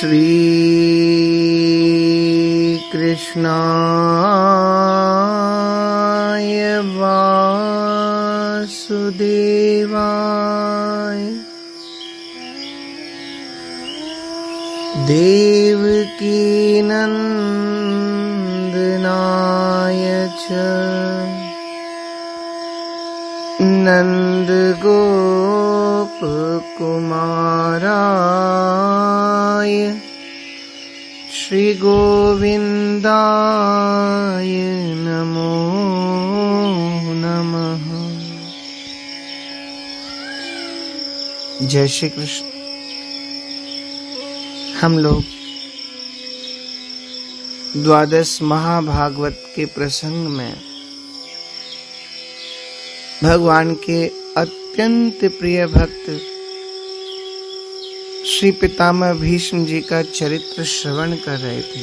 श्री कृष्णाय वासुदेवाय देवकी नंदनाय च नंदगोपकुमाराय श्री गोविंदाय नमो नमः। जय श्री कृष्ण। हम लोग द्वादश महाभागवत के प्रसंग में भगवान के अत्यंत प्रिय भक्त श्री पितामह भीष्म जी का चरित्र श्रवण कर रहे थे।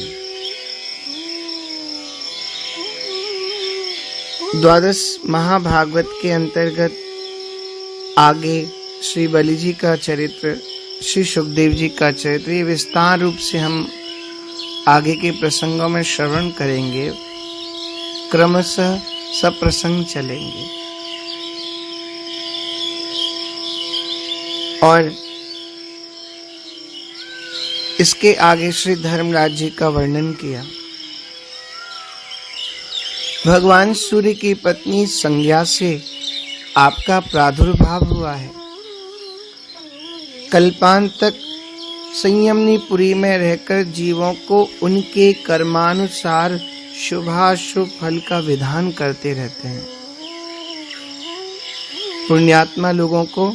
द्वादश महाभागवत के अंतर्गत आगे श्री बलि जी का चरित्र, श्री सुखदेव जी का चरित्र, ये विस्तार रूप से हम आगे के प्रसंगों में श्रवण करेंगे। क्रमशः सब प्रसंग चलेंगे और इसके आगे श्री धर्मराज जी का वर्णन किया। भगवान सूर्य की पत्नी संज्ञा से आपका प्रादुर्भाव हुआ है। कल्पांत तक संयमनीपुरी में रहकर जीवों को उनके कर्मानुसार शुभाशुभ फल का विधान करते रहते हैं। पुण्यात्मा लोगों को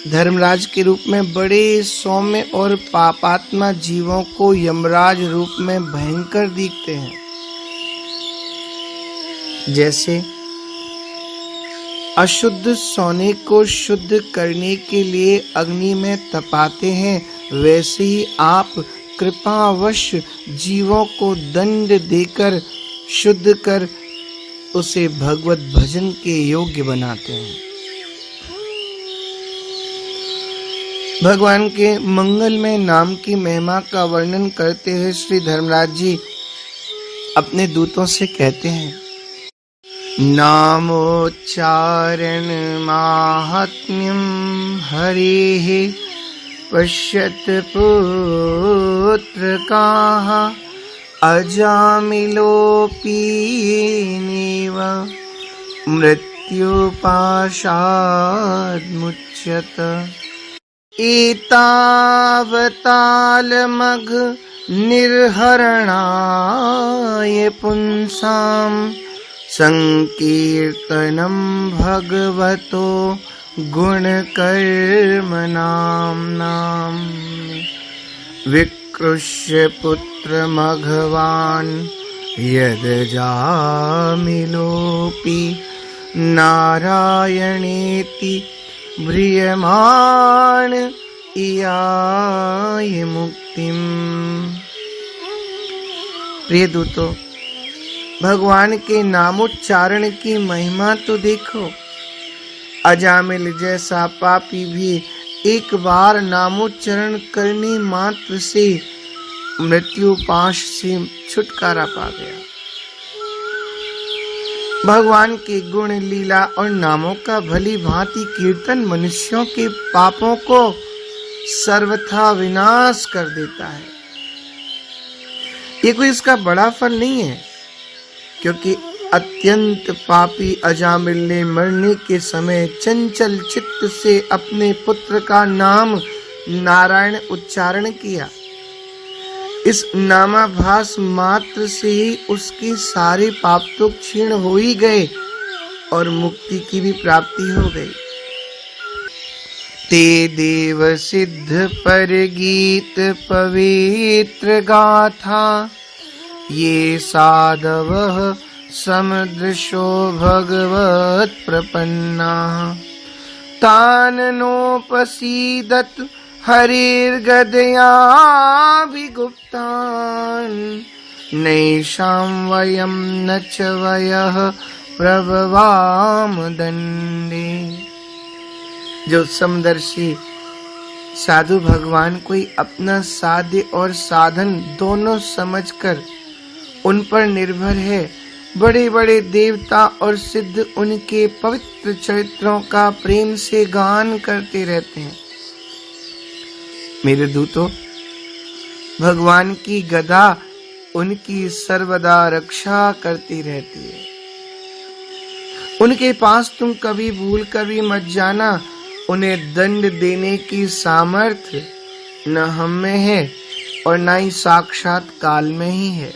धर्मराज के रूप में बड़े सौम्य और पापात्मा जीवों को यमराज रूप में भयंकर दिखते हैं। जैसे अशुद्ध सोने को शुद्ध करने के लिए अग्नि में तपाते हैं, वैसे ही आप कृपावश जीवों को दंड देकर शुद्ध कर उसे भगवत भजन के योग्य बनाते हैं। भगवान के मंगलमय नाम की महिमा का वर्णन करते हुए श्री धर्मराज जी अपने दूतों से कहते हैं, नामोच्चारण माहात्म्यम हरेः पश्यत पुत्रकाः अजामिलोऽपि येनैव मृत्युपाशाद्मुच्यत एतावतालमघ निर्हरणाय पुंसां संकीर्तनं भगवतो गुणकर्मणाम् विकृष्य पुत्रमघवान् यदजामिलोऽपि नारायणेति म्रियमाण इयाय मुक्तिम। प्रिय दूतों, भगवान के नामोच्चारण की महिमा तो देखो। अजामिल जैसा पापी भी एक बार नामोच्चारण करने मात्र से मृत्यु पाश से छुटकारा पा गया। भगवान के गुण, लीला और नामों का भली भांति कीर्तन मनुष्यों के पापों को सर्वथा विनाश कर देता है। ये कोई इसका बड़ा फल नहीं है, क्योंकि अत्यंत पापी अजामिल ने मरने के समय चंचल चित्त से अपने पुत्र का नाम नारायण उच्चारण किया। इस नामाभास मात्र से ही उसके सारे पाप तो क्षीण हो ही गए और मुक्ति की भी प्राप्ति हो गई। ते देव सिद्ध पर गीत पवित्र गाथा, ये साधवः समदृशो भगवत प्रपन्ना, तान नोपसीदत हरिर्गदयाभिगुप्तान्, नैषां वयं न च वयः प्रभवाम दंडे। जो समदर्शी साधु भगवान कोई अपना साध्य और साधन दोनों समझकर उन पर निर्भर है। बड़े बड़े देवता और सिद्ध उनके पवित्र चरित्रों का प्रेम से गान करते रहते हैं। मेरे दूतों, भगवान की गदा उनकी सर्वदा रक्षा करती रहती है। उनके पास तुम कभी भूल कर भी मत जाना। उन्हें दंड देने की सामर्थ्य न हम में है और न ही साक्षात काल में ही है।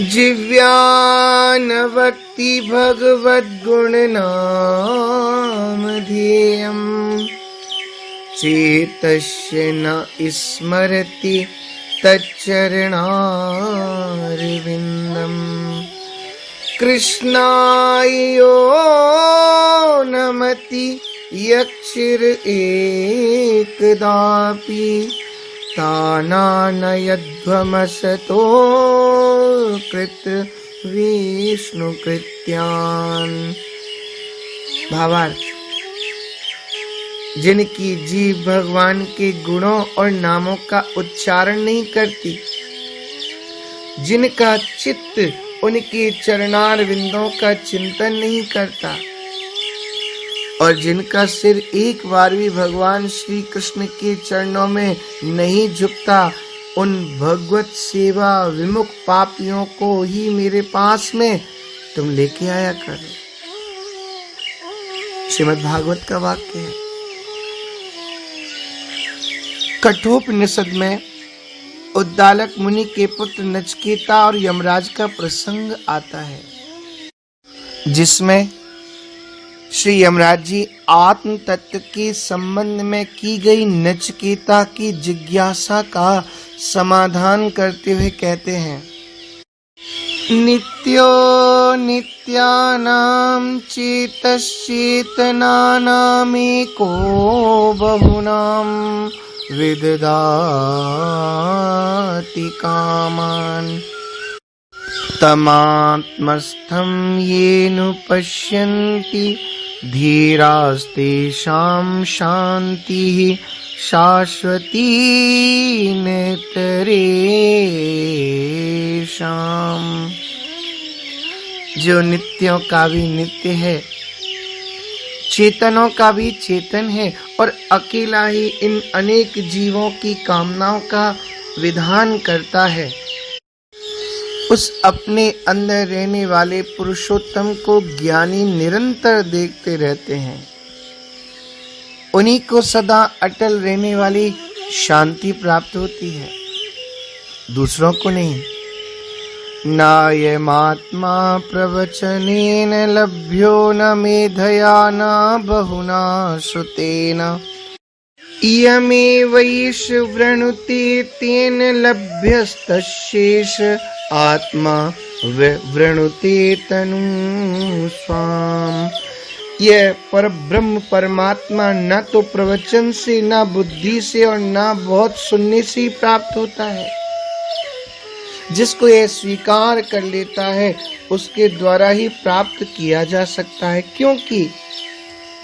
जिव्यानवक्ति भगवद्गुण नाम ध्येयम् चेतस्य न स्मरति तच्चरणारविन्दम् कृष्णाय यो नमति यक्षिर एकदापि तानानयध्वमसतो कृत विष्णु कृत्यान्। भावार्थ, जिनकी जीभ भगवान के गुणों और नामों का उच्चारण नहीं करती, जिनका चित्त उनके चरणार विंदों का चिंतन नहीं करता और जिनका सिर एक बार भी भगवान श्री कृष्ण के चरणों में नहीं झुकता, उन भगवत सेवा विमुख पापियों को ही मेरे पास में तुम लेके आया करो। श्रीमद् भागवत का वाक्य है। कठोपनिषद में उद्दालक मुनि के पुत्र नचिकेता और यमराज का प्रसंग आता है, जिसमें श्री यमराज जी आत्म तत्व के संबंध में की गई नचिकेता की जिज्ञासा का समाधान करते हुए कहते हैं, नित्यो नित्यानां चेतश्चेतनानामेको बहुनां विदधाति कामान् तमात्मस्थं येनुपश्यन्ति धीरास्तेषां शान्तिः शाश्वती नेतरेषाम्। जो नित्यों का भी नित्य है, चेतनों का भी चेतन है और अकेला ही इन अनेक जीवों की कामनाओं का विधान करता है, उस अपने अंदर रहने वाले पुरुषोत्तम को ज्ञानी निरंतर देखते रहते हैं। उन्हीं को सदा अटल रहने वाली शांति प्राप्त होती है, दूसरों को नहीं। नायमात्मा प्रवचनेन लभ्यो न मेधया न बहुना श्रुतेन इयमेवैष वृणुते तेन लभ्यस्तशेष आत्मा वृणुते तनु स्वाम। यह पर ब्रह्म परमात्मा न तो प्रवचन से, न बुद्धि से और न बहुत सुनने से प्राप्त होता है। जिसको यह स्वीकार कर लेता है उसके द्वारा ही प्राप्त किया जा सकता है, क्योंकि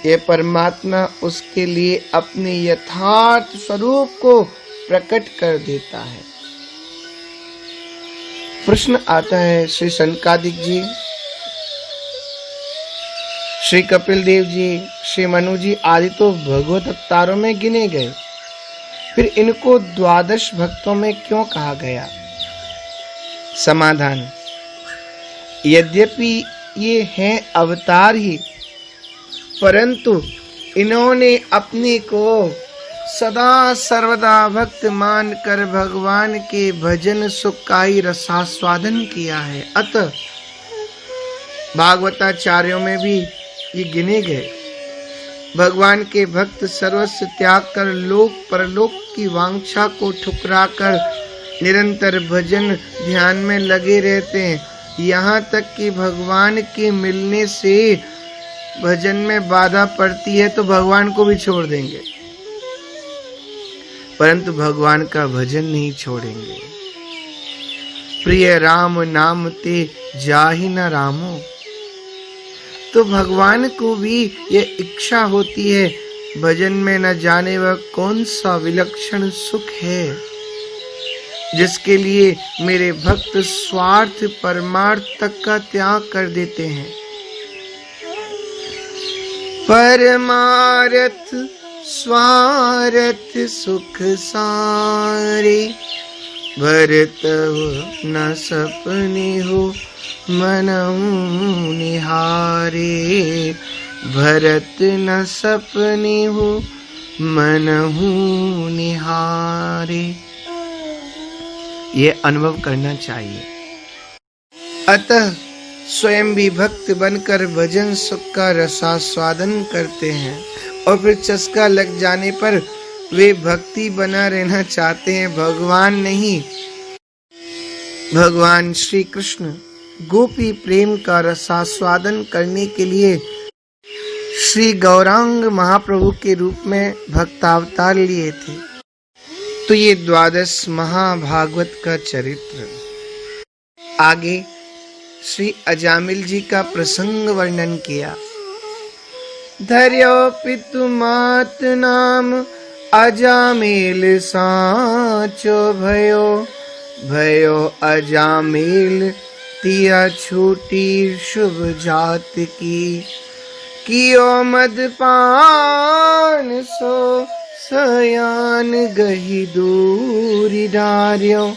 यह परमात्मा उसके लिए अपने यथार्थ स्वरूप को प्रकट कर देता है। प्रश्न आता है, श्री सनकादिक जी, श्री कपिल देव जी, श्री मनु जी आदि तो भगवत अवतारों में गिने गए, फिर इनको द्वादश भक्तों में क्यों कहा गया? समाधान, यद्यपि ये हैं अवतार ही, परंतु इन्होंने अपने को सदा सर्वदा भक्त मानकर भगवान के भजन सुख का ही रसास्वादन किया है। अतः भागवताचार्यों में भी ये गिने गए। भगवान के भक्त सर्वस्व त्याग कर लोक परलोक की वांछा को ठुकरा कर निरंतर भजन ध्यान में लगे रहते हैं। यहाँ तक कि भगवान के मिलने से भजन में बाधा पड़ती है तो भगवान को भी छोड़ देंगे, परंतु भगवान का भजन नहीं छोड़ेंगे। प्रिय राम नाम ते जाहि न रामो। तो भगवान को भी यह इच्छा होती है भजन में न जाने वह कौन सा विलक्षण सुख है जिसके लिए मेरे भक्त स्वार्थ परमार्थ तक का त्याग कर देते हैं। परमार्थ स्वार्थ सुख सारे, भरतहु न सपने हो मनहु निहारे। भरत न सपने हो मनहु निहारे। ये अनुभव करना चाहिए। अतः स्वयं भी भक्त बनकर भजन सुख का रसास्वादन करते हैं और फिर चस्का लग जाने पर वे भक्ति बना रहना चाहते हैं, भगवान नहीं। भगवान श्री कृष्ण गोपी प्रेम का रसास्वादन करने के लिए श्री गौरांग महाप्रभु के रूप में भक्तावतार लिए थे। तो ये द्वादश महाभागवत का चरित्र। आगे श्री अजामिल जी का प्रसंग वर्णन किया। धर्यो पितु मात नाम अजामिल साचो भयो। भयो अजामिल तिया छूटी शुभ जात की। कियो मदपान सो सयान गही दूरी डार्यो।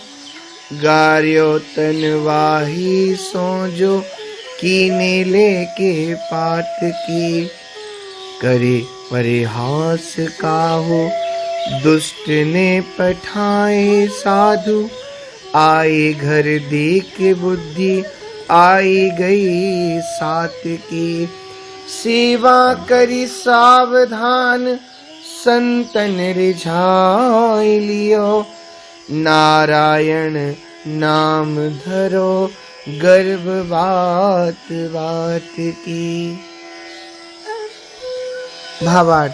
गार्यो तनवाही सोजो कीने लेके पात की। करे परिहास काहो दुष्ट ने पठाए साधु। आए घर देख बुद्धि आई गई सात की। सेवा करी सावधान संतन रिझाई लियो। नारायण नाम धरो गर्भ बात बात की। भावार्थ,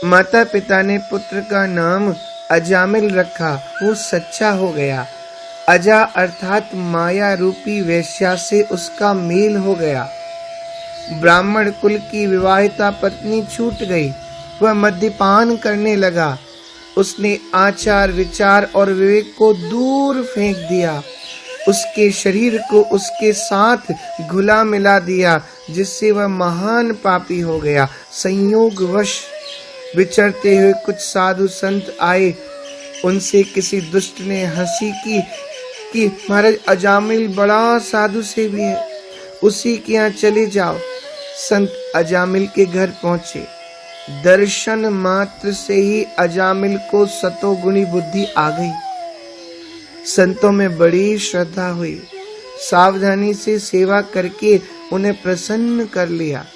माता पिता ने पुत्र का नाम अजामिल रखा, वो सच्चा हो गया। अजा अर्थात माया रूपी वेश्या से उसका मेल हो गया। ब्राह्मण कुल की विवाहिता पत्नी छूट गई, वह मद्यपान करने लगा। उसने आचार विचार और विवेक को दूर फेंक दिया। उसके शरीर को उसके साथ घुला मिला दिया, जिससे वह महान पापी हो गया। संयोगवश विचरते हुए कुछ साधु संत आए। उनसे किसी दुष्ट ने हंसी की कि महाराज अजामिल बड़ा साधु सेवी है, उसी के यहाँ चले जाओ। संत अजामिल के घर पहुंचे। दर्शन मात्र से ही अजामिल को सतोगुणी बुद्धि आ गई। संतों में बड़ी श्रद्धा हुई। सावधानी से सेवा करके उन्हें प्रसन्न कर लिया।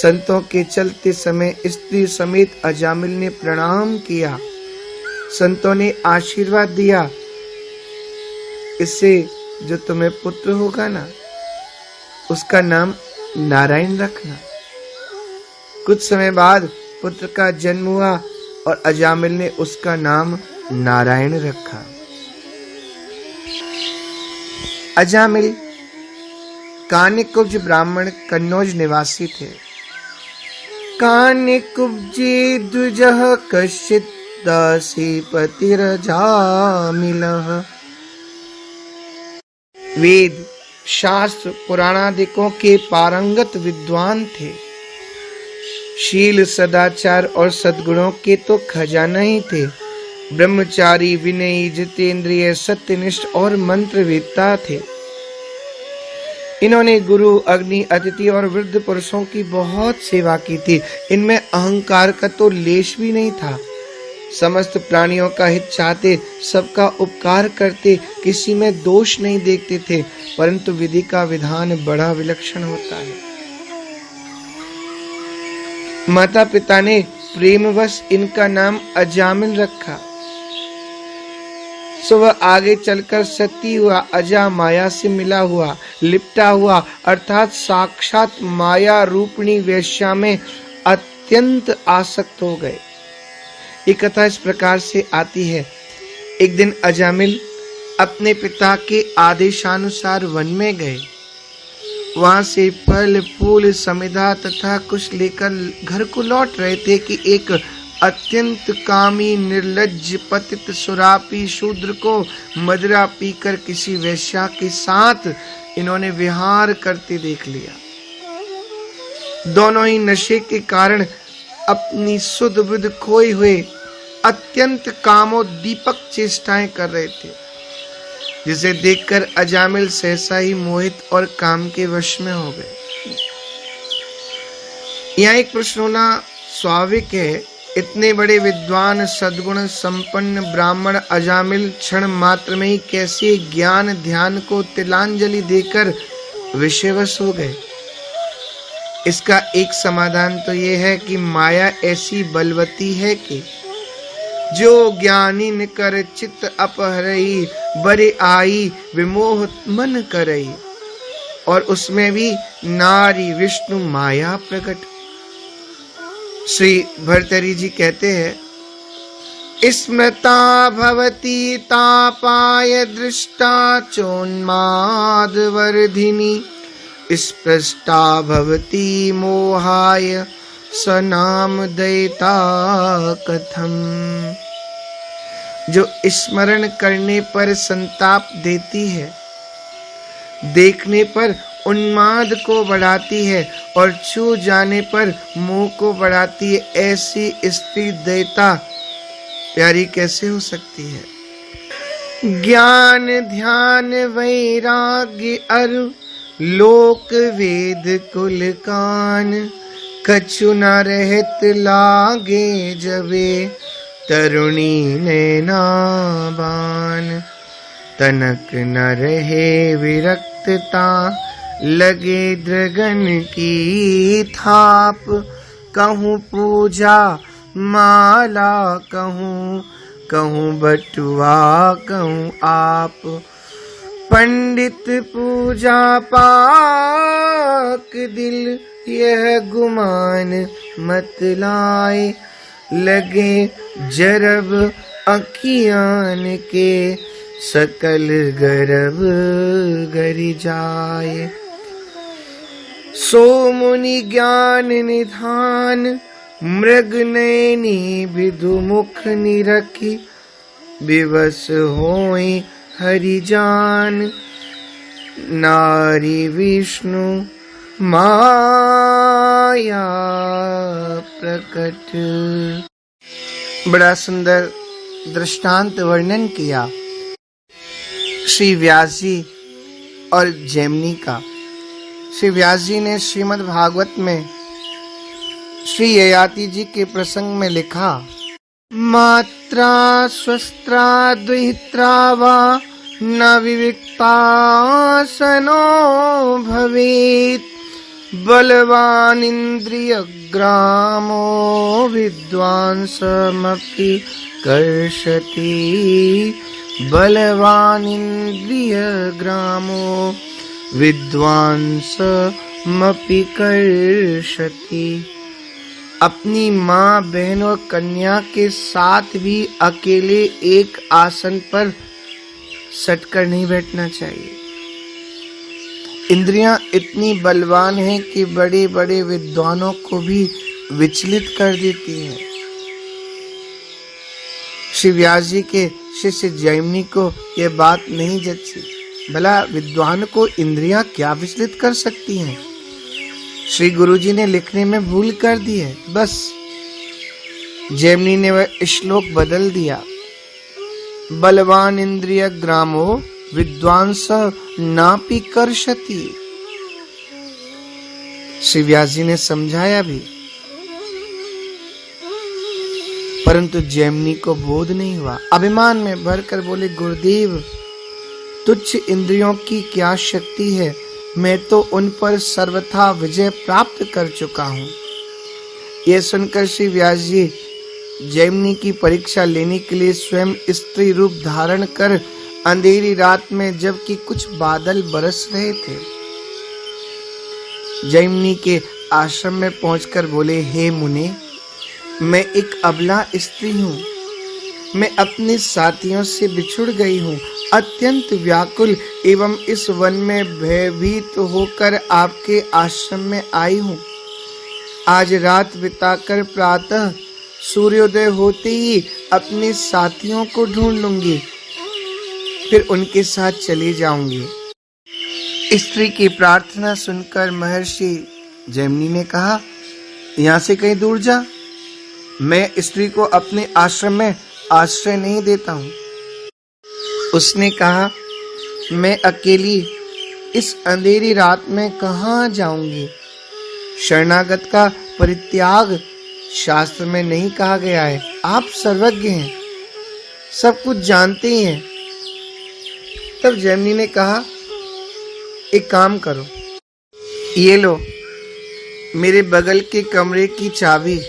संतों के चलते समय स्त्री समेत अजामिल ने प्रणाम किया। संतों ने आशीर्वाद दिया, इससे जो तुम्हें पुत्र होगा ना, उसका नाम नारायण रखना। कुछ समय बाद पुत्र का जन्म हुआ और अजामिल ने उसका नाम नारायण रखा। अजामिल कानिकुब्ज ब्राह्मण कन्नौज निवासी थे। कानिकुब्जे द्विजः कश्चित् दासीपतिरजामिलः। वेद शास्त्र पुराणादिकों के पारंगत विद्वान थे। शील सदाचार और सद्गुणों के तो खजाना ही थे। ब्रह्मचारी, विनयी, जितेंद्रिय, सत्यनिष्ठ और मंत्रवेत्ता थे। इन्होंने गुरु, अग्नि, अतिथि और वृद्ध पुरुषों की बहुत सेवा की थी। इनमें अहंकार का तो लेश भी नहीं था। समस्त प्राणियों का हित चाहते, सबका उपकार करते, किसी में दोष नहीं देखते थे। परंतु विधि का विधान बड़ा विलक्षण होता है। माता पिता ने प्रेमवश इनका नाम अजामिल रखा। सो वह आगे चलकर सती हुआ, अजा माया से मिला हुआ, लिपटा हुआ अर्थात साक्षात माया रूपिणी वेश्या में अत्यंत आसक्त हो गए। ये कथा इस प्रकार से आती है। एक दिन अजामिल अपने पिता के आदेशानुसार वन में गए। वहां से फल फूल समिधा तथा कुछ लेकर घर को लौट रहे थे कि एक अत्यंत कामी निर्लज्ज पतित सुरापी शूद्र को मदिरा पीकर किसी वेश्या के साथ इन्होंने विहार करते देख लिया। दोनों ही नशे के कारण अपनी सुध बुध खोए हुए अत्यंत कामोद्दीपक चेष्टाएं कर रहे थे, जिसे देखकर अजामिल सहसा ही मोहित और काम के वश में हो गए। यहाँ एक प्रश्न होना स्वाभाविक है। इतने बड़े विद्वान सद्गुण संपन्न ब्राह्मण अजामिल क्षण मात्र में ही कैसे ज्ञान ध्यान को तिलांजलि देकर विषयवश हो गए? इसका एक समाधान तो यह है कि माया ऐसी बलवती है कि जो ज्ञानी न कर चित्त अपहरई बरे आई विमोह मन करई, और उसमें भी नारी विष्णु माया प्रकट। श्री भर्तृहरि जी कहते हैं, स्मृता भवती तापाय दृष्टा चोन्माद वर्धिनी, स्पृष्टा भवती मोहाय सनाम दैता कथम। जो स्मरण करने पर संताप देती है, देखने पर उन्माद को बढ़ाती है और छू जाने पर मोह को बढ़ाती है, ऐसी स्त्री दैता प्यारी कैसे हो सकती है? ज्ञान ध्यान वैराग्य अरु लोक वेद कुल कान, कछु न रहत लागे जबे तरुणी नैना बान। तनक न रहे विरक्तता लगे द्रगन की थाप, कहूँ पूजा माला कहूँ कहूँ बटुआ कहूँ आप। पंडित पूजा पाक दिल यह गुमान मत लाए, लगे जरब अखियान के सकल गर्भ गरि जाए। सो मुनि ज्ञान निधान मृग नैनी विधु मुख निरखी, विवश होई हरि जान नारी विष्णु माया प्रकट। बड़ा सुंदर दृष्टांत वर्णन किया श्री व्यास जी और जैमिनी का। श्री व्यास जी ने श्रीमद् भागवत में श्री ययाति जी के प्रसंग में लिखा, मात्रा स्वस्त्रा द्वित्रा वा न विविक्ता सनो भवेत्, बलवान इंद्रिय ग्रामो विद्वांसमपि कर्षति, बलवान इंद्रिय ग्रामो विद्वांसमपि कर्षति। अपनी माँ बहन और कन्या के साथ भी अकेले एक आसन पर सटकर नहीं बैठना चाहिए। इंद्रियां इतनी बलवान हैं कि बड़े बड़े विद्वानों को भी विचलित कर देती हैं। श्री व्यास जी के शिष्य जैमिनी को यह बात नहीं जची। भला विद्वान को इंद्रियां क्या विचलित कर सकती हैं? श्री गुरुजी ने लिखने में भूल कर दी है, बस जैमिनी ने वह श्लोक बदल दिया। बलवान इंद्रिय ग्रामो विद्वांस नापि कर्षति। श्री व्यास जी ने समझाया भी, परंतु जैमिनी को बोध नहीं हुआ। अभिमान में भरकर बोले, गुरुदेव तुच्छ इंद्रियों की क्या शक्ति है, मैं तो उन पर सर्वथा विजय प्राप्त कर चुका हूँ। यह सुनकर श्री व्यास जी जैमिनी की परीक्षा लेने के लिए स्वयं स्त्री रूप धारण कर अंधेरी रात में, जबकि कुछ बादल बरस रहे थे, जैमिनी के आश्रम में पहुंचकर बोले, हे मुने, मैं एक अबला स्त्री हूँ, मैं अपने साथियों से बिछुड़ गई हूँ, अत्यंत व्याकुल एवं इस वन में भयभीत होकर आपके आश्रम में आई हूँ। आज रात बिताकर प्रातः सूर्योदय होते ही अपने साथियों को ढूंढ लूंगी, फिर उनके साथ चली जाऊंगी। स्त्री की प्रार्थना सुनकर महर्षि जैमिनी ने कहा, यहाँ से कहीं दूर जा, मैं स्त्री को अपने आश्रम में आश्रय नहीं देता हूँ। उसने कहा, मैं अकेली इस अंधेरी रात में कहाँ जाऊंगी? शरणागत का परित्याग शास्त्र में नहीं कहा गया है। आप सर्वज्ञ हैं, सब कुछ जानते ही हैं। तब जैमिनी ने कहा, एक काम करो, ये लो मेरे बगल के कमरे की चाबी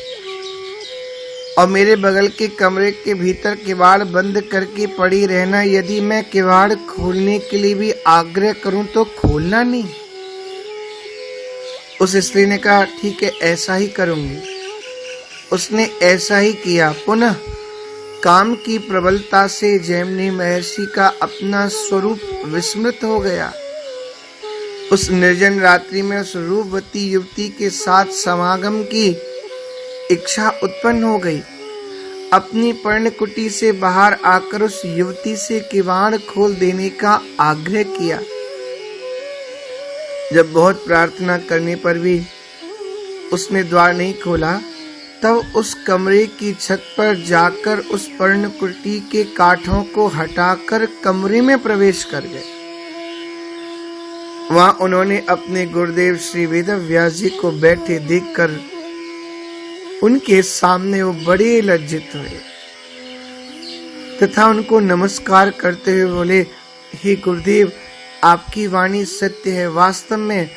और मेरे बगल के कमरे के भीतर किवाड़ बंद करके पड़ी रहना। यदि मैं किवाड़ खोलने के लिए भी आग्रह करूं तो खोलना नहीं। उस स्त्री ने कहा, ठीक है, ऐसा ही करूंगी। उसने ऐसा ही किया। पुनः काम की प्रबलता से जैमिनी महर्षि का अपना स्वरूप विस्मृत हो गया। उस निर्जन रात्रि में उस रूपवती युवती के साथ समागम की इच्छा उत्पन्न हो गई। अपनी पर्णकुटी से बाहर आकर उस युवती से किवाड़ खोल देने का आग्रह किया। जब बहुत प्रार्थना करने पर भी उसने द्वार नहीं खोला, तब उस कमरे की छत पर जाकर उस पर्णकुटी के काठों को हटाकर कमरे में प्रवेश कर गए। वहां उन्होंने अपने गुरुदेव श्री वेदव्यास जी को बैठे देखकर उनके सामने वो बड़े लज्जित हुए तथा उनको नमस्कार करते हुए बोले, हे गुरुदेव, आपकी वाणी सत्य है। वास्तव में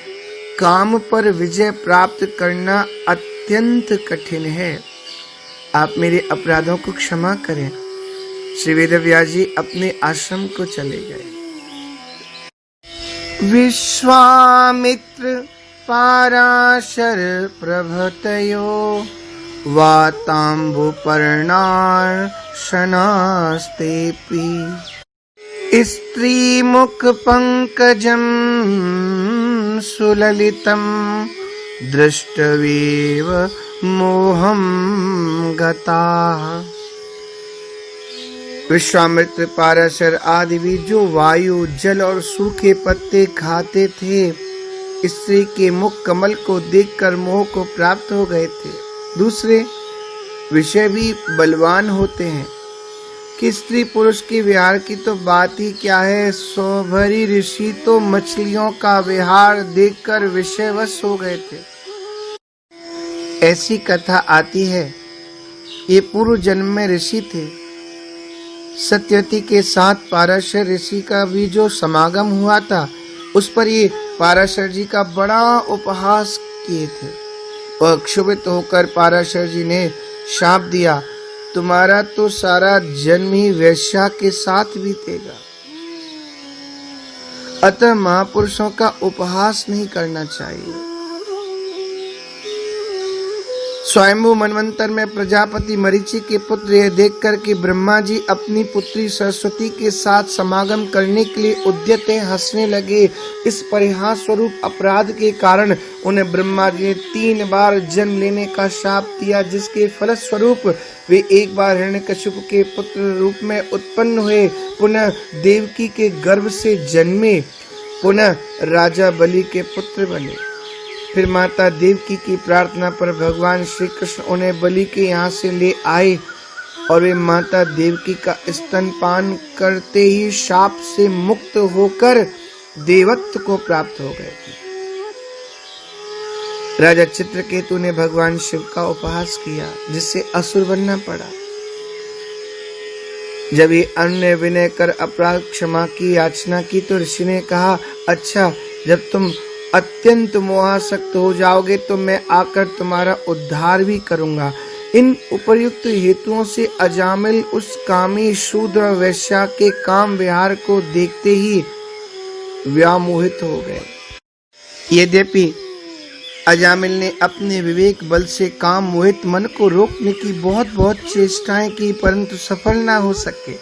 काम पर विजय प्राप्त करना अत्यंत कठिन है। आप मेरे अपराधों को क्षमा करें। श्री वेदव्यास जी अपने आश्रम को चले गए। विश्वामित्र पाराशर प्रभृतयो वाताम्बुपर्णार्शनास्तेऽपि स्त्रीमुख पंकजं सुललितं दृष्टवेव मोहं गताः। विश्वामित्र पाराशर आदि भी जो वायु, जल और सूखे पत्ते खाते थे, स्त्री के मुख कमल को देखकर मोह को प्राप्त हो गए थे। दूसरे विषय भी बलवान होते हैं कि स्त्री पुरुष के विहार की तो बात ही क्या है। सौभरी ऋषि तो मछलियों का विहार देखकर विषयवश हो गए थे। ऐसी कथा आती है, ये पूर्व जन्म में ऋषि थे। सत्यवती के साथ पाराशर ऋषि का भी जो समागम हुआ था, उस पर ये पाराशर जी का बड़ा उपहास किए थे। वह क्षुभित होकर पाराशर जी ने शाप दिया, तुम्हारा तो सारा जन्म ही वेश्या के साथ बीतेगा। अतः महापुरुषों का उपहास नहीं करना चाहिए। स्वयंभू मनवंतर में प्रजापति मरीचि के पुत्र यह देखकर कि ब्रह्मा जी अपनी पुत्री सरस्वती के साथ समागम करने के लिए उद्यत है, हंसने लगे। इस परिहास स्वरूप अपराध के कारण उन्हें ब्रह्मा जी ने 3 बार जन्म लेने का शाप दिया, जिसके फलस्वरूप वे एक बार हिरण्यकशिपु के पुत्र रूप में उत्पन्न हुए, पुनः देवकी के गर्भ से जन्मे, पुनः राजा बलि के पुत्र बने। फिर माता देवकी की प्रार्थना पर भगवान श्री कृष्ण उन्हें बलि के यहाँ से ले आए और वे माता देवकी का स्तनपान करते ही शाप से मुक्त होकर देवत्व को प्राप्त हो गए थे। राजा चित्रकेतु ने भगवान शिव का उपहास किया, जिससे असुर बनना पड़ा। जब ये अन्य विनय कर अपराध क्षमा की याचना की तो ऋषि ने कहा, अच्छा, जब तुम अत्यंत मोहासक्त हो जाओगे तो मैं आकर तुम्हारा उद्धार भी करूंगा। इन उपर्युक्त हेतुओं से अजामिल उस कामी शूद्र वैश्या के काम विहार को देखते ही व्यामोहित हो गए। यद्यपि अजामिल ने अपने विवेक बल से काम मोहित मन को रोकने की बहुत चेष्टाएं की, परंतु सफल ना हो सके।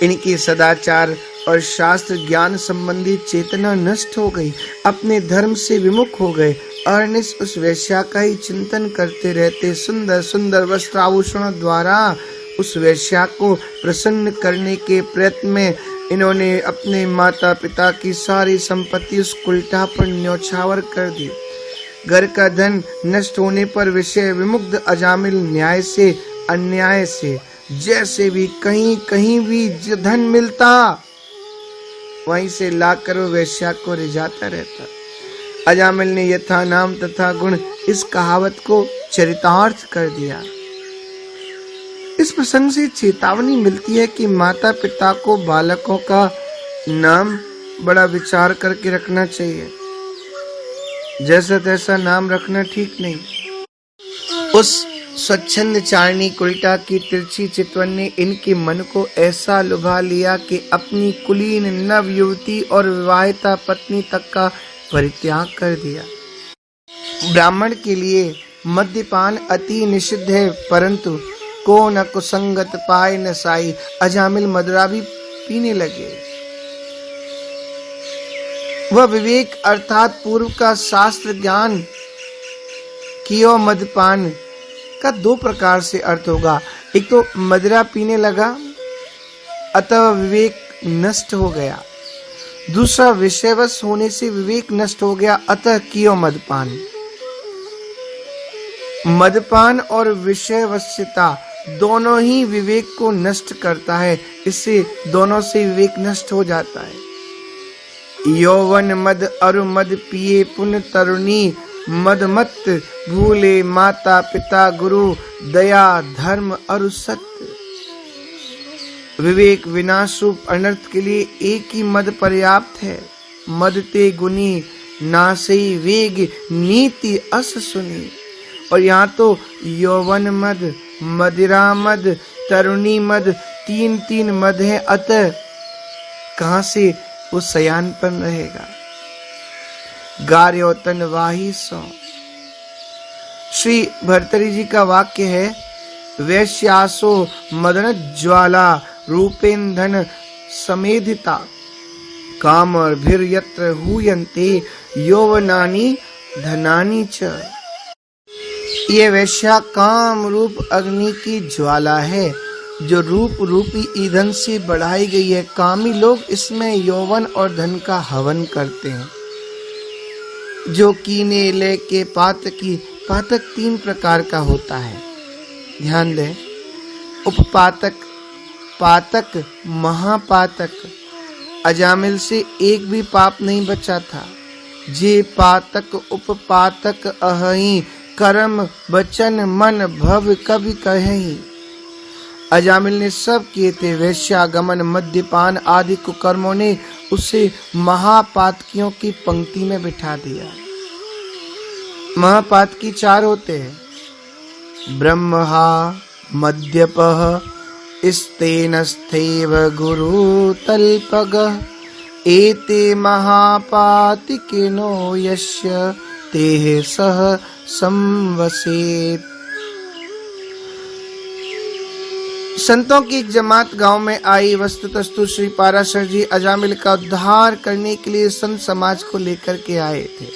इनकी सदाचार और शास्त्र ज्ञान संबंधी चेतना नष्ट हो गई, अपने धर्म से विमुख हो गए। अहर्निश उस वेश्या का ही चिंतन करते रहते। सुंदर सुंदर वस्त्राभूषणों द्वारा उस वेश्या को प्रसन्न करने के प्रयत्न में इन्होंने अपने माता पिता की सारी संपत्ति उस कुलटा पर न्यौछावर कर दी। घर का धन नष्ट होने पर विषय विमुग्ध अजामिल न्याय से अन्याय से जैसे भी कहीं भी धन मिलता वहीं से लाकर वेश्या को रिझाता रहता। अजामिल ने यथा नाम तथा गुण इस कहावत को चरितार्थ कर दिया। इस प्रसंग से चेतावनी मिलती है कि माता पिता को बालकों का नाम बड़ा विचार करके रखना चाहिए। जैसा तैसा नाम रखना ठीक नहीं। उस स्वच्छंद चारणी कुलटा की तिरछी चितवन ने इनके मन को ऐसा लुभा लिया कि अपनी कुलीन नव युवती और विवाहिता पत्नी तक का परित्याग कर दिया। ब्राह्मण के लिए मद्यपान अति निषिद्ध है, परंतु को न कुसंगत पाए न साई। अजामिल मदिरा भी पीने लगे। वह विवेक अर्थात पूर्व का शास्त्र ज्ञान कियो मदपान का दो प्रकार से अर्थ होगा। एक तो मदिरा पीने लगा अतः विवेक नष्ट हो गया, दूसरा विषयवश होने से विवेक नष्ट हो गया अतः कियो मदपान। मदपान और विषयवश्यता दोनों ही विवेक को नष्ट करता है, इससे दोनों से विवेक नष्ट हो जाता है। यौवन मद अरु मद पिए पुन तरुणी, मद मत भूले माता पिता गुरु, दया धर्म अरु सत्य। विवेक विनाश रूप अनर्थ के लिए एक ही मद पर्याप्त है। मद ते गुनी नासई वेग नीति अस सुनी। और यहाँ तो यौवन मद, मदिरा मद, तरुणी मद, तीन मद है, अतः कहां से वो सयान पर रहेगा। गार्योतन वाही सो। श्री भर्तृहरि जी का वाक्य है, वैश्यासो मदन ज्वाला रूपेन्धन समेधिता काम भीर यत्र हुयन्ते यौवनानि धनानि च। ये वैश्या काम रूप अग्नि की ज्वाला है जो रूप रूपी ईंधन से बढ़ाई गई है। कामी लोग इसमें यौवन और धन का हवन करते हैं। जो कीने लेके पातकी, पातक 3 प्रकार का होता है, ध्यान दें। उपपातक, पातक, महापातक। अजामिल से एक भी पाप नहीं बचा था। जे पातक उपपातक अहि, कर्म वचन मन भव कभी कहीं। अजामिल ने सब किए थे। वैश्यागमन मद्यपान आदि कुकर्मों ने उसे महापातकियों की पंक्ति में बिठा दिया। महापातकी 4 होते हैं, ब्रह्महा मद्यपः स्तेनस्थेव गुरु तल्पगः, एते महापातिकिनो यस्य तेह सह संवसेत। संतों की एक जमात गांव में आई। वस्तुतस्तु श्री पाराशर जी अजामिल का उद्धार करने के लिए संत समाज को लेकर के आए थे।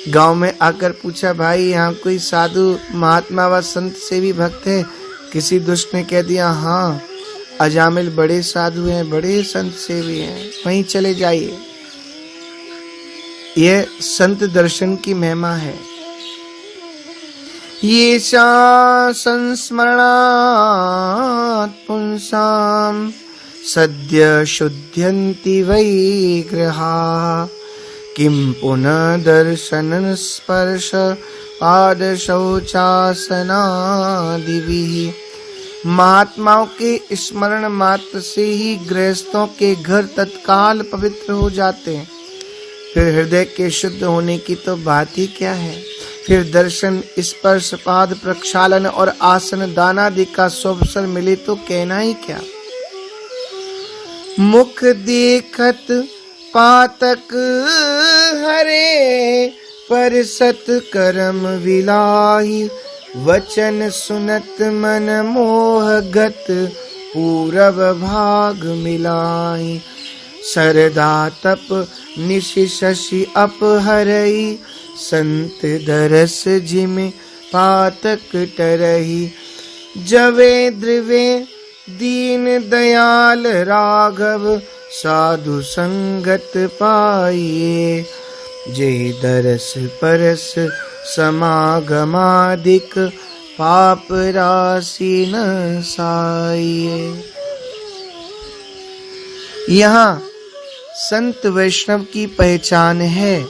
गांव में आकर पूछा, भाई यहाँ कोई साधु महात्मा व संत सेवी भक्त है? किसी दुष्ट ने कह दिया, हाँ अजामिल बड़े साधु हैं, बड़े संत सेवी हैं, वहीं चले जाइए। यह संत दर्शन की महिमा है। ये संस्मरणात् पुंसां सद्य शुद्ध्यन्ति वै ग्रहाः, किं पुनः दर्शन स्पर्श पाद शौचासनादिभिः। महात्माओं के स्मरण मात्र से ही गृहस्थों के घर तत्काल पवित्र हो जाते हैं। फिर हृदय के शुद्ध होने की तो बात ही क्या है। फिर दर्शन स्पर्श पाद प्रक्षालन और आसन दानादि का अवसर मिले तो कहना ही क्या। मुख देखत पातक हरे पर सत करम विलाही, वचन सुनत मन मोहगत पूरब भाग मिलाई। सरदा तप निश शशि अपहरई, संत दरस जिमि पातक टरही। जवे द्रिवे दीन दयाल राघव, साधु संगत पाइए। जे दरस परस समागमादिक, पाप राशि न साइए। यहाँ संत वैष्णव की पहचान है,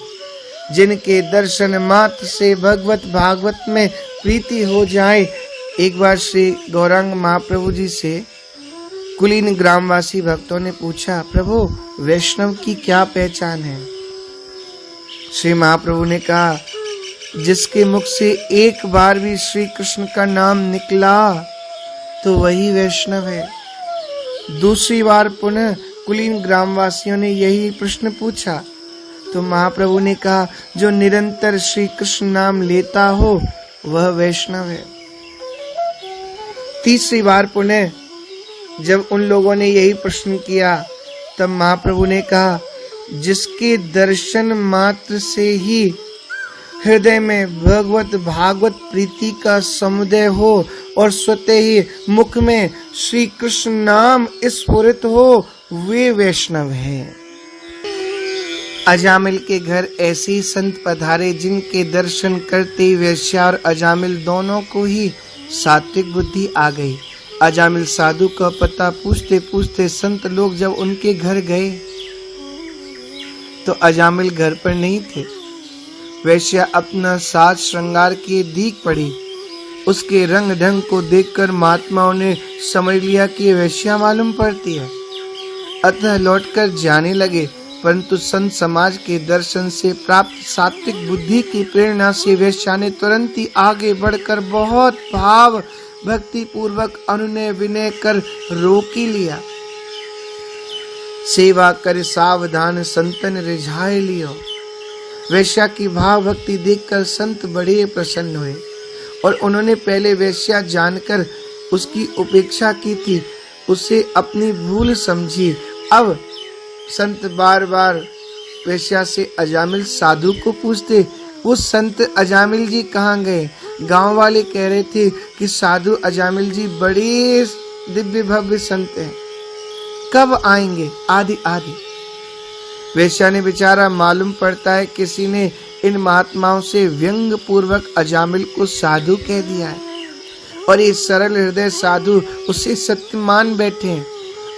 जिनके दर्शन मात्र से भगवत भागवत में प्रीति हो जाए। एक बार श्री गौरांग महाप्रभु जी से कुलीन ग्रामवासी भक्तों ने पूछा, प्रभु वैष्णव की क्या पहचान है? श्री महाप्रभु ने कहा, जिसके मुख से एक बार भी श्री कृष्ण का नाम निकला तो वही वैष्णव है। दूसरी बार पुनः कुलीन ग्रामवासियों ने यही प्रश्न पूछा तो महाप्रभु ने कहा, जो निरंतर श्री कृष्ण नाम लेता हो वह वैष्णव है। तीसरी बार पुनः जब उन लोगों ने यही प्रश्न किया तब महाप्रभु ने कहा, जिसके दर्शन मात्र से ही हृदय में भगवत भागवत प्रीति का समुदय हो और स्वतः ही मुख में श्री कृष्ण नाम स्फुरित हो, वे वैष्णव हैं। अजामिल के घर ऐसे ही संत पधारे, जिनके दर्शन करते ही वेश्या और अजामिल दोनों को ही सात्विक बुद्धि आ गई। अजामिल साधु का पता पूछते पूछते संत लोग जब उनके घर गए तो अजामिल घर पर नहीं थे। वेश्या अपना साज श्रृंगार किए दीख पड़ी। उसके रंग ढंग को देखकर महात्माओं ने समझ लिया कि वेश्या मालूम पड़ती है, अतः लौटकर जाने लगे। परंतु संत समाज के दर्शन से प्राप्त सात्विक बुद्धि की प्रेरणा से वेश्या ने तुरंत ही आगे बढ़कर बहुत भाव भक्ति पूर्वक अनुनय विनय कर रोकी लिया। सेवा कर सावधान संतन रिझाए लियो। वेश्या की भाव भक्ति देखकर संत बड़े प्रसन्न हुए और उन्होंने पहले वेश्या जानकर उसकी उपेक्षा की थी, उसे अपनी भूल समझी। अब संत बार बार वेश्या से अजामिल साधु को पूछते, वो संत अजामिल जी कहाँ गए? गांव वाले कह रहे थे कि साधु अजामिल जी बड़े दिव्य भव्य संत हैं, कब आएंगे? आदि आदि। वेश्या ने बेचारा मालूम पड़ता है किसी ने इन महात्माओं से व्यंग पूर्वक अजामिल को साधु कह दिया है और ये सरल हृदय साधु उसे सत्य मान बैठे हैं।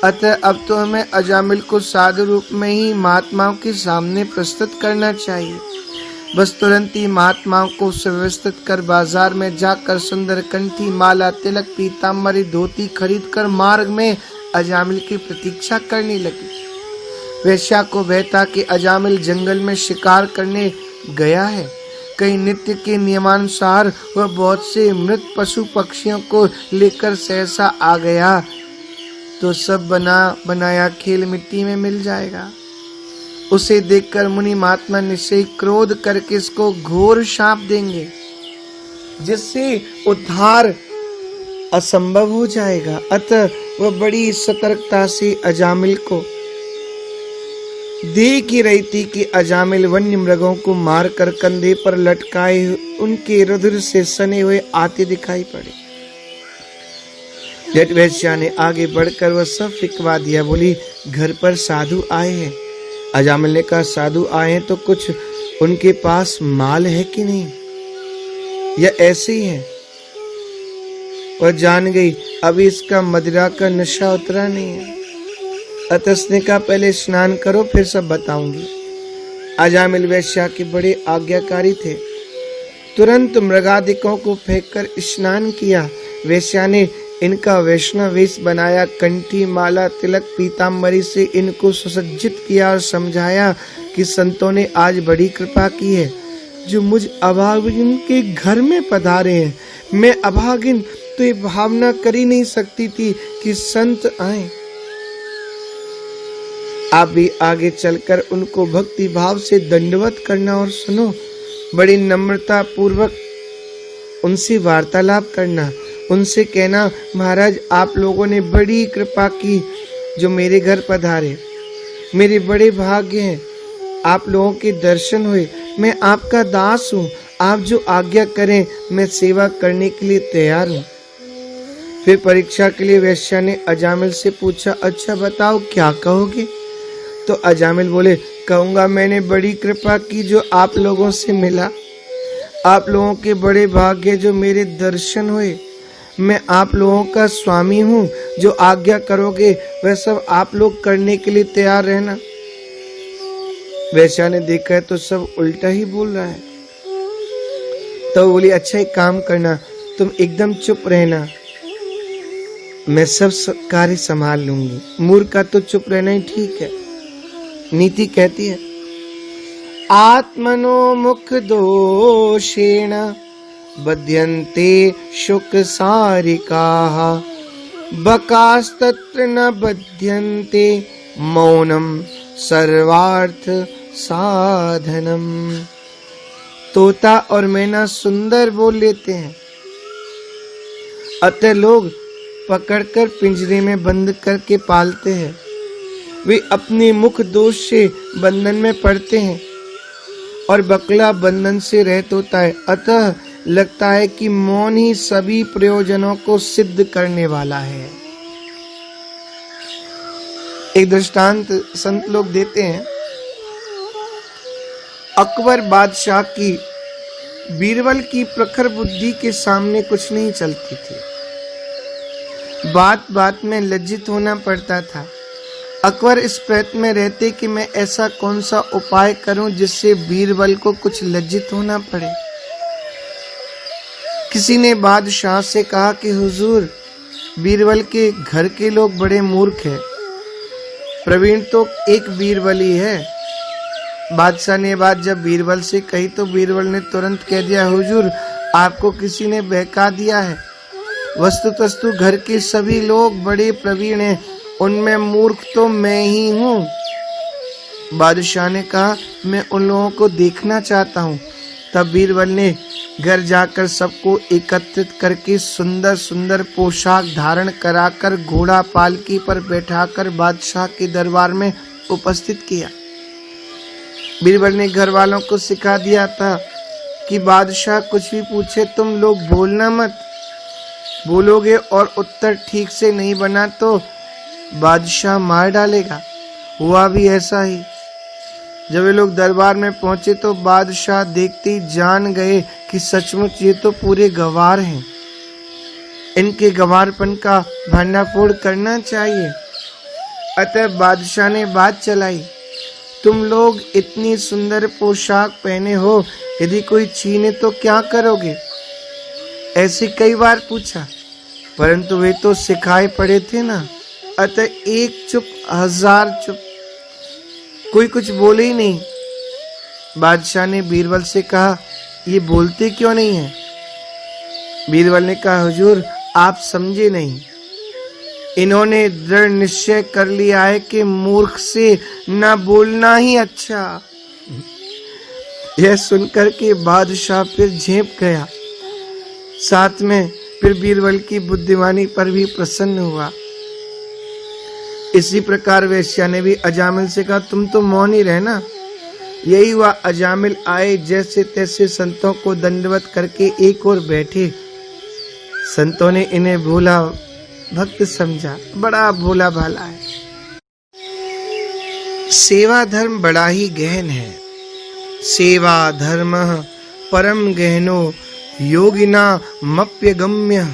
अतः अब तो हमें अजामिल को साधु रूप में ही महात्माओं के सामने प्रस्तुत करना चाहिए। बस तुरंत ही महात्माओं को सुव्यवस्थित कर बाजार में जाकर सुंदर कंठी माला तिलक पीताम्बरी धोती खरीद कर मार्ग में अजामिल की प्रतीक्षा करने लगी। वेश्या को बहता कि अजामिल जंगल में शिकार करने गया है। कई नित्य के नियमानुसार वह बहुत से मृत पशु पक्षियों को लेकर सहसा आ गया तो सब बना बनाया खेल मिट्टी में मिल जाएगा। उसे देखकर मुनि महात्मा निश्चय क्रोध करके इसको घोर शाप देंगे, जिससे उद्धार असंभव हो जाएगा। अतः वह बड़ी सतर्कता से अजामिल को देख ही रही थी कि अजामिल वन्य मृगों को मारकर कंधे पर लटकाए उनके रुधिर से सने हुए आते दिखाई पड़े। जट वेश्या ने आगे बढ़कर वह सब फिकवा दिया, बोली घर पर साधु आए हैं। अजामिल ने कहा, साधु आए हैं तो कुछ उनके पास माल है कि नहीं, या ऐसे ही है? वह जान गई अभी इसका मदिरा का नशा उतरा नहीं है। अतः उसने कहा, पहले स्नान करो फिर सब बताऊंगी। अजामिल वेश्या के बड़े आज्ञाकारी थे। तुरंत मृगादिकों को फेंककर स्नान किया। वेश्या ने इनका वैष्णव वेश बनाया, कंठी माला तिलक पीताम्बरी से इनको सुसज्जित किया और समझाया कि संतों ने आज बड़ी कृपा की है जो मुझ अभागिन के घर में पधारे हैं। मैं अभागिन तो ये भावना कर ही नहीं सकती थी कि संत आए। आप भी आगे चलकर उनको भक्ति भाव से दंडवत करना और सुनो, बड़ी नम्रता पूर्वक उनसे वार्तालाप करना। उनसे कहना, महाराज आप लोगों ने बड़ी कृपा की जो मेरे घर पधारे, मेरे बड़े भाग्य हैं, आप लोगों के दर्शन हुए, मैं आपका दास हूँ, आप जो आज्ञा करें मैं सेवा करने के लिए तैयार हूँ। फिर परीक्षा के लिए वैश्या ने अजामिल से पूछा, अच्छा बताओ क्या कहोगे? तो अजामिल बोले, कहूँगा मैंने बड़ी कृपा की जो आप लोगों से मिला, आप लोगों के बड़े भाग्य जो मेरे दर्शन हुए, मैं आप लोगों का स्वामी हूँ, जो आज्ञा करोगे वह सब आप लोग करने के लिए तैयार रहना। वैश्या ने देखा है तो सब उल्टा ही बोल रहा है, तो बोली, अच्छा एक काम करना, तुम एकदम चुप रहना, मैं सब कार्य संभाल लूंगी। मूर्ख का तो चुप रहना ही ठीक है। नीति कहती है, आत्मनो मुख दोषेण बध्यन्ते शुक सारिकाः बकास्तत्र न बध्यन्ते मौनम सर्वार्थ साधनम। तोता और मैना सुंदर बोल लेते हैं, अतः लोग पकड़कर पिंजरे में बंद करके पालते हैं। वे अपने मुख दोष से बंधन में पड़ते हैं और बकला बंधन से रहित होता है, अतः लगता है कि मौन ही सभी प्रयोजनों को सिद्ध करने वाला है। एक दृष्टांत संत लोग देते हैं, अकबर बादशाह की बीरबल की प्रखर बुद्धि के सामने कुछ नहीं चलती थी, बात बात में लज्जित होना पड़ता था। अकबर इस प्रयत्न में रहते कि मैं ऐसा कौन सा उपाय करूं जिससे बीरबल को कुछ लज्जित होना पड़े। किसी ने बादशाह से कहा कि हुजूर, बीरबल के घर के लोग बड़े मूर्ख हैं, प्रवीण तो एक बीरबल ही है। बादशाह ने बात जब बीरबल से कही तो बीरबल ने तुरंत कह दिया, हुजूर आपको किसी ने बहका दिया है, वस्तुतस्तु घर के सभी लोग बड़े प्रवीण हैं, उनमें मूर्ख तो मैं ही हूँ। बादशाह ने कहा, मैं उन लोगों को देखना चाहता हूँ। तब बीरबल ने घर जाकर सबको एकत्रित करके सुंदर सुंदर पोशाक धारण कराकर घोड़ा पालकी पर बैठाकर बादशाह के दरबार में उपस्थित किया। बीरबल ने घर वालों को सिखा दिया था कि बादशाह कुछ भी पूछे तुम लोग बोलना मत, बोलोगे और उत्तर ठीक से नहीं बना तो बादशाह मार डालेगा। हुआ भी ऐसा ही। जब वे लोग दरबार में पहुंचे तो बादशाह देखते ही जान गए कि सचमुच ये तो पूरे गंवार हैं, इनके गंवारपन का भंडाफोड़ करना चाहिए। अतः बादशाह ने बात चलाई, तुम लोग इतनी सुंदर पोशाक पहने हो, यदि कोई छीने तो क्या करोगे? ऐसे कई बार पूछा, परंतु वे तो सिखाए पड़े थे ना। अतः एक चुप हजार चुप, कोई कुछ बोले ही नहीं। बादशाह ने बीरबल से कहा, ये बोलते क्यों नहीं है? बीरबल ने कहा, हुजूर आप समझे नहीं, इन्होंने दृढ़ निश्चय कर लिया है कि मूर्ख से न बोलना ही अच्छा। यह सुनकर के बादशाह फिर झेप गया, साथ में फिर बीरबल की बुद्धिमानी पर भी प्रसन्न हुआ। इसी प्रकार वैश्या ने भी अजामिल से कहा, तुम तो मौन ही रहना। यही हुआ, अजामिल आए, जैसे तैसे संतों को दंडवत करके एक और बैठे। संतों ने इन्हें भोला भक्त समझा, बड़ा भोला भाला है। सेवा धर्म बड़ा ही गहन है। सेवा धर्म परम गहनो योगिना मप्यगम्य।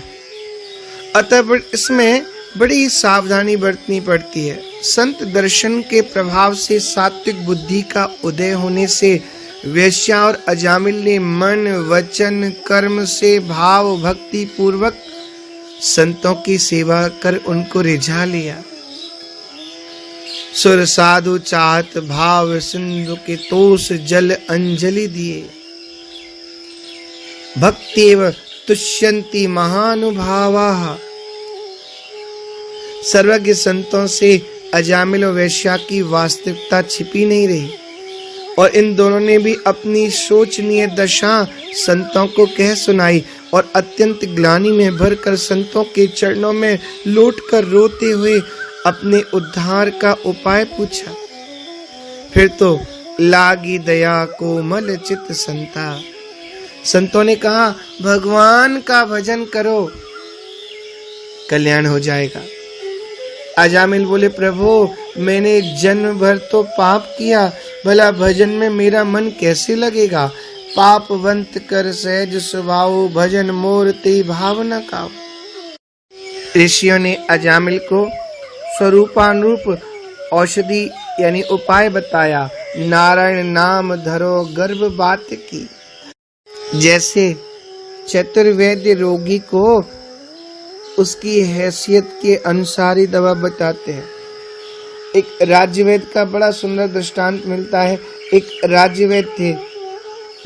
अतः इसमें बड़ी सावधानी बरतनी पड़ती है। संत दर्शन के प्रभाव से सात्विक बुद्धि का उदय होने से वैश्या और अजामिल ने मन वचन कर्म से भाव भक्ति पूर्वक संतों की सेवा कर उनको रिझा लिया। सुर साधु चाहत भाव सिंधु के तोष जल अंजलि दिए। भक्तेव तुष्यन्ति महानुभावाः। सर्वज्ञ संतों से अजामिल और वेश्या की वास्तविकता छिपी नहीं रही और इन दोनों ने भी अपनी शोचनीय दशा संतों को कह सुनाई और अत्यंत ग्लानि में भरकर संतों के चरणों में लौटकर रोते हुए अपने उद्धार का उपाय पूछा। फिर तो लागी दया कोमल चित संता। संतों ने कहा, भगवान का भजन करो, कल्याण हो जाएगा। अजामिल बोले, प्रभु मैंने जन्म भर तो पाप किया, भला भजन में मेरा मन कैसे लगेगा। पापवंत कर सहज स्वभाव, भजन मोर ते भावना का। ऋषियों ने अजामिल को स्वरूपानुरूप औषधि यानी उपाय बताया। नारायण नाम धरो गर्भ बात की। जैसे चतुर्वेद्य रोगी को उसकी हैसियत के अनुसार ही दवा बताते हैं। एक राज्यवैद्य का बड़ा सुंदर दृष्टांत मिलता है। एक राज्यवैद्य थे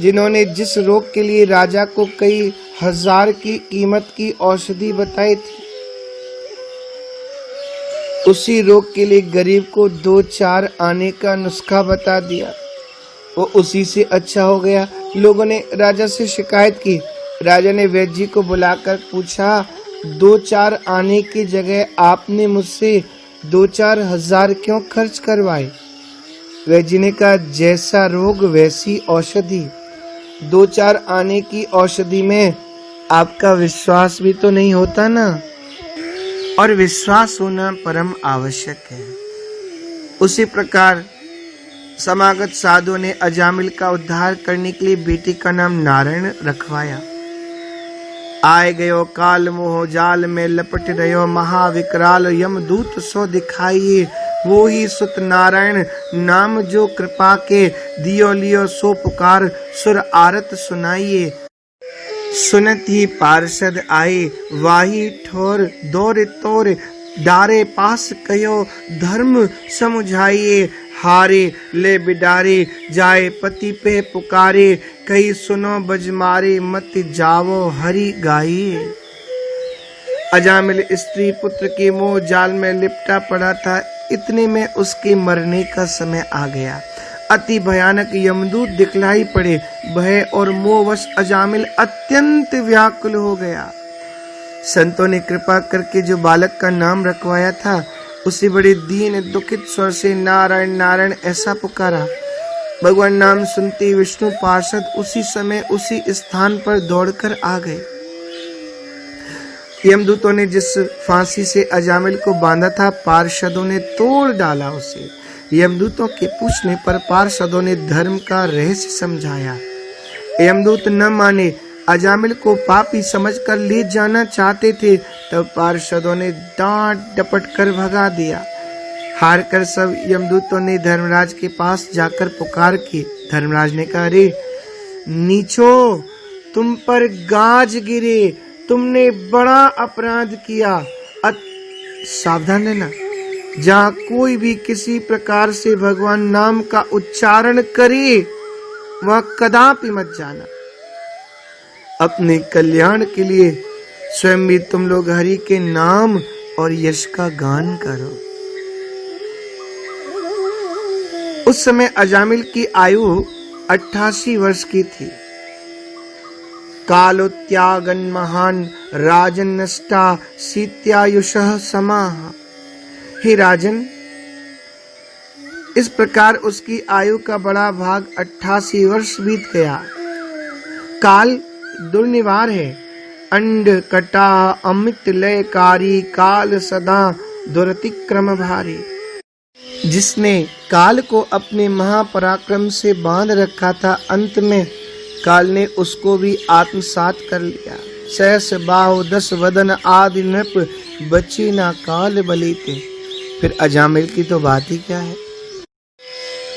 जिन्होंने जिस रोग के लिए राजा को कई हजार की कीमत की औषधि बताई थी, उसी रोग के लिए गरीब को 2-4 आने का नुस्खा बता दिया। वो उसी से अच्छा हो गया। लोगों ने राजा से शिकायत की। राजा ने वैद्य जी को बुलाकर पूछा, 2-4 आने की जगह आपने मुझसे 2-4 हजार क्यों खर्च करवाए। वैद्य जी ने कहा, जैसा रोग वैसी औषधि। 2-4 आने की औषधि में आपका विश्वास भी तो नहीं होता ना, और विश्वास होना परम आवश्यक है। उसी प्रकार समागत साधु ने अजामिल का उद्धार करने के लिए बेटी का नाम नारायण रखवाया। आए गयो काल मोह जाल में लपट रहो, महाविकराल यमदूत सो दिखाइए। वो ही सुत नारायण नाम जो कृपा के, दियो लियो सो पुकार सुर आरत सुनाइए। सुनत ही पार्षद आए, वाही ठोर दौर तोर, डारे पास कयो धर्म समुझाइए। हारे ले बिडारे जाए पति पे पुकारे, कहीं सुनो बजमारे मत जावो हरि गाइए। अजामिल स्त्री पुत्र के मोह जाल में लिपटा पड़ा था। इतने में उसके मरने का समय आ गया। अति भयानक यमदूत दिखलाई पड़े। भय और मोहवश अजामिल अत्यंत व्याकुल हो गया। संतों ने कृपा करके जो बालक का नाम रखवाया था, उसे बड़े दीन दुखित स्वर से नारायण नारायण ऐसा पुकारा। भगवान नाम सुनते विष्णु पार्षद उसी समय उसी स्थान पर दौड़कर आ गए। यमदूतों ने जिस फांसी से अजामिल को बांधा था, पार्षदों ने तोड़ डाला उसे। यमदूतों के पूछने पर पार्षदों ने धर्म का रहस्य समझाया। यमदूत न माने, अजामिल को पापी समझकर ले जाना चाहते थे, तब पार्षदों ने डांट डपट कर भगा दिया। हार कर सब यमदूतों ने धर्मराज के पास जाकर पुकार की। धर्मराज ने कहा, अरे नीचो, तुम पर गाज गिरे, तुमने बड़ा अपराध किया। सावधान रहना, जहाँ कोई भी किसी प्रकार से भगवान नाम का उच्चारण करे, वहाँ कदापि मत जाना। अपने कल्याण के लिए स्वयं भी तुम लोग हरि के नाम और यश का गान करो। उस समय अजामिल की आयु 88 वर्ष की थी। कालोत्यागन महान राजन नष्टा सीत्यायुषः समाह। हे राजन, इस प्रकार उसकी आयु का बड़ा भाग 88 वर्ष बीत गया। काल दुर्निवार है। अंड कटा अमित लयकारी, काल सदा दुरतिक्रम भारी। जिसने काल को अपने महापराक्रम से बांध रखा था, अंत में काल ने उसको भी आत्मसात कर लिया। सहस बाहु 10 वदन आदि नृप, बची ना काल बलीते। फिर अजामिल की तो बात ही क्या है।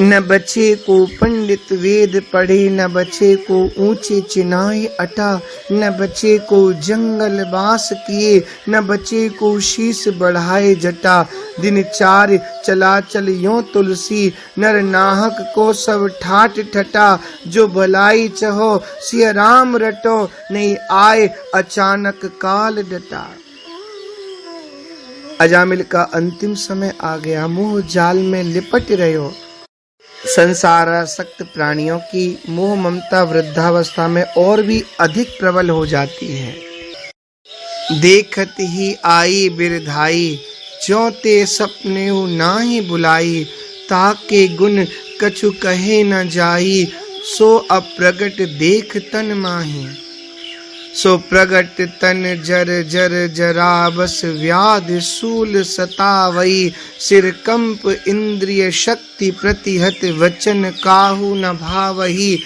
न बचे को पंडित वेद पढ़े, न बचे को ऊंचे चिनाई अटा, न बचे को जंगल वास किए, न बचे को शीश बढ़ाए जटा। दिन 4 चला चल यों तुलसी, नर नाहक को सब ठाट ठटा। जो भलाई चहो सिय राम रटो, नहीं आए अचानक काल डटा। अजामिल का अंतिम समय आ गया, मोह जाल में लिपट रहे हो। संसारासक्त प्राणियों की मोह ममता वृद्धावस्था में और भी अधिक प्रबल हो जाती है। देखत ही आई बिरधाई, ज्यों ते सपने नाही बुलाई, ताके गुण कछु कहे न जाई, सो अप्रगट देख तन माही। सो प्रगट तन जर जर जरा, बस व्याध सूल सतावई, सिर कंप इंद्रिय शक्ति प्रतिहत, वचन काहू न भावही।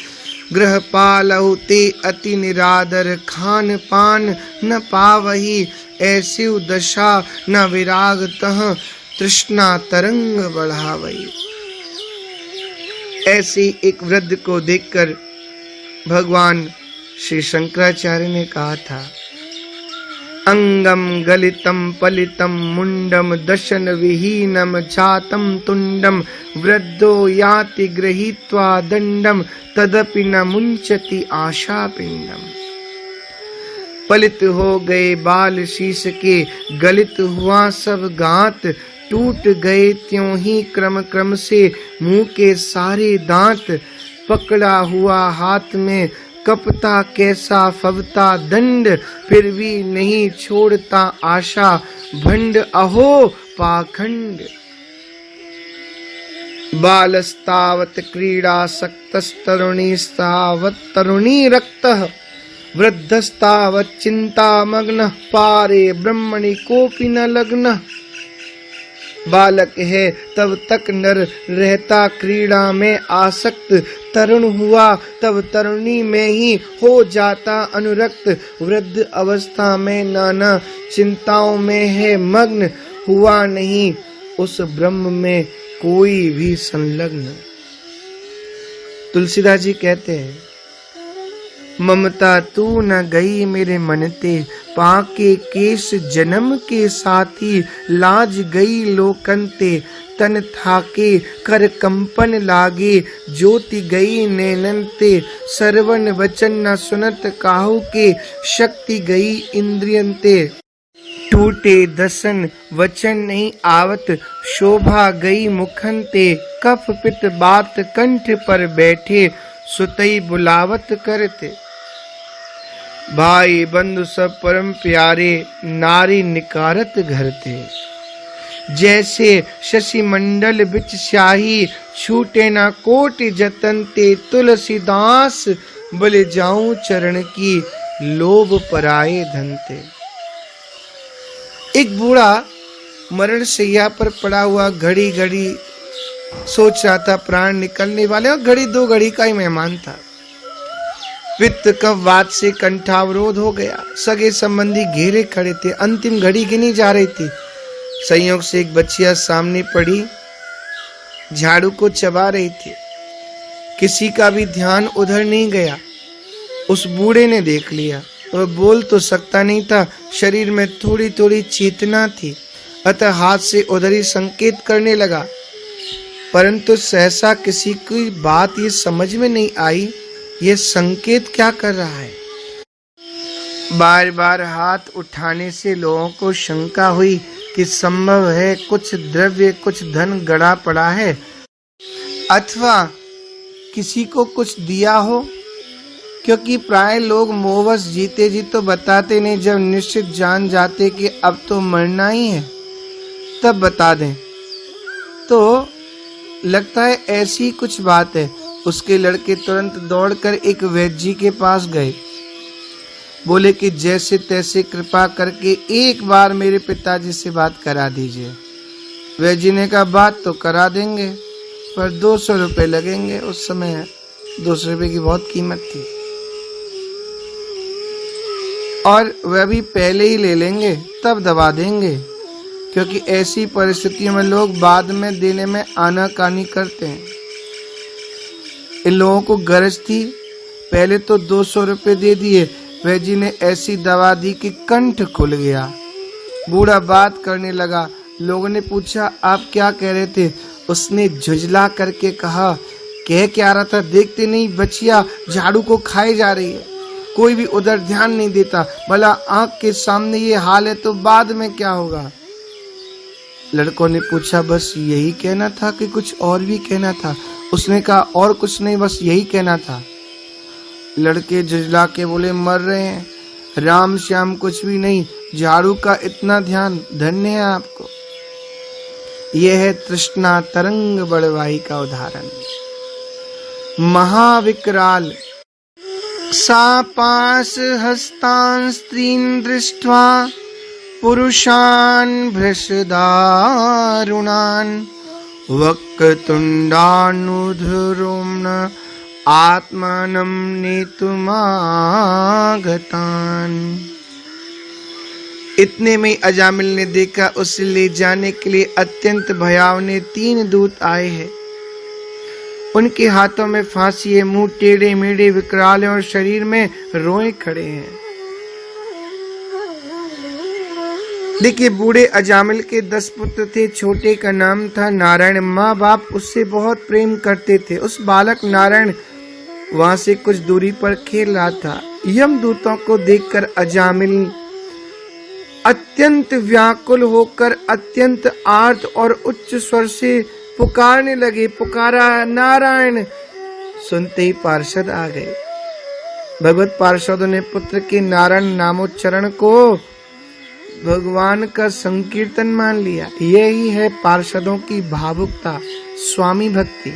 ग्रह पालहु ते अति निरादर, खान पान न पावही, ऐसी दशा न विराग तह, तृष्णा तरंग बढ़ावई। ऐसी एक वृद्ध को देखकर भगवान श्री शंकराचार्य ने कहा था, अंगम गलितम पलितम मुंडम, दशन विहीनम जातम तुंडम, वृद्धो याति गृहीत्वा दंडम, तदपि न मुंचति आशा पिंडम। पलित हो गए बाल शीश के, गलित हुआ सब गांत, टूट गए त्यों ही क्रम क्रम से मुंह के सारे दांत। पकड़ा हुआ हाथ में कपता कैसा फवता दंड, फिर भी नहीं छोड़ता आशा, भंड अहो पाखंड। बालस्तावत क्रीडासक्तस्तरुणीस्तावत तरुणी रक्तः, वृद्धस्तावत चिंतामग्नः, पारे ब्रह्मणि कोपि न लग्नः। बालक है तब तक नर रहता क्रीड़ा में आसक्त, तरुण हुआ तब तरुणी में ही हो जाता अनुरक्त। वृद्ध अवस्था में नाना चिंताओं में है मग्न, हुआ नहीं उस ब्रह्म में कोई भी संलग्न। तुलसीदास जी कहते हैं, ममता तू न गई मेरे मन ते, पाके केश जन्म के साथी, लाज गई लोकन ते, तन थाके कर कंपन लागे, ज्योति गई नैनन ते, सरवन वचन न सुनत काहू के, शक्ति गई इंद्रियन ते। टूटे दसन वचन नहीं आवत, शोभा गई मुखन ते, कफ पित बात कंठ पर बैठे, सुतई बुलावत करते। भाई बंधु सब परम प्यारे, नारी निकारत घर थे। जैसे शशि मंडल बिच स्याही, छूटे ना कोट जतन ते, तुलसीदास बल जाऊं चरण की, लोभ पराए धन ते। एक बूढ़ा मरण शैया पर पड़ा हुआ घड़ी घड़ी सोच रहा था प्राण निकलने वाले, और घड़ी दो घड़ी का ही मेहमान था। वित्त कब वाद से कंठावरोध हो गया, सगे संबंधी घेरे खड़े थे, अंतिम घड़ी गिनी जा रही थी। संयोग से एक बच्चिया सामने पड़ी, झाड़ू को चबा रही थी। किसी का भी ध्यान उधर नहीं गया। उस बूढ़े ने देख लिया। वह बोल तो सकता नहीं था, शरीर में थोड़ी थोड़ी चेतना थी, अतः हाथ से उधर ही संकेत करने लगा, परंतु सहसा किसी की बात ये समझ में नहीं आई, ये संकेत क्या कर रहा है। बार बार हाथ उठाने से लोगों को शंका हुई कि संभव है कुछ द्रव्य कुछ धन गड़ा पड़ा है, अथवा किसी को कुछ दिया हो, क्योंकि प्राय लोग मोहवश जीते जी तो बताते नहीं, जब निश्चित जान जाते कि अब तो मरना ही है तब बता दें। तो लगता है ऐसी कुछ बात है। उसके लड़के तुरंत दौड़कर एक वैद्य जी के पास गए, बोले कि जैसे तैसे कृपा करके एक बार मेरे पिताजी से बात करा दीजिए। वैद्य जी ने कहा बात तो करा देंगे, पर 200 रुपए लगेंगे। उस समय 200 रुपए की बहुत कीमत थी, और वह भी पहले ही ले लेंगे तब दबा देंगे, क्योंकि ऐसी परिस्थितियों में लोग बाद में देने में आनाकानी करते हैं। इन लोगों को गरज थी, पहले तो 200 रुपए दे दिए। वैद्य जी ने ऐसी दवा दी कि कंठ खुल गया। बूढ़ा बात करने लगा। लोगों ने पूछा आप क्या कह रहे थे? उसने झुंझला करके कहा, कह क्या रहा था, देखते नहीं बचिया झाड़ू को खाए जा रही है, कोई भी उधर ध्यान नहीं देता, भला आंख के सामने ये हाल है तो बाद में क्या होगा। लड़कों ने पूछा, बस यही कहना था कि कुछ और भी कहना था? उसने कहा, और कुछ नहीं, बस यही कहना था। लड़के झुंझला के बोले, मर रहे हैं, राम श्याम कुछ भी नहीं, झाड़ू का इतना ध्यान, धन्य है आपको। यह है तृष्णा तरंग बड़वाई का उदाहरण। महाविकराल सापास हस्तान स्त्रीन दृष्ट्वा पुरुषान् भृशदारुणान् वक्रतुण्डानुधुरोम्न आत्मानं नेतुमागतान्। इतने में अजामिल ने देखा उसे ले जाने के लिए अत्यंत भयावने 3 दूत आए हैं। उनके हाथों में फांसी है, मुंह टेढ़े मेढ़े विकराल और शरीर में रोए खड़े हैं। देखिए, बूढ़े अजामिल के 10 पुत्र थे। छोटे का नाम था नारायण। माँ बाप उससे बहुत प्रेम करते थे। उस बालक नारायण वहां से कुछ दूरी पर खेल रहा था। यमदूतों को देखकर अजामिल अत्यंत व्याकुल होकर अत्यंत आर्त और उच्च स्वर से पुकारने लगे। पुकारा, नारायण। सुनते ही पार्षद आ गए। भगवत पार्षदों ने पुत्र के नारायण नामोच्चारण को भगवान का संकीर्तन मान लिया। यही है पार्षदों की भावुकता, स्वामी भक्ति।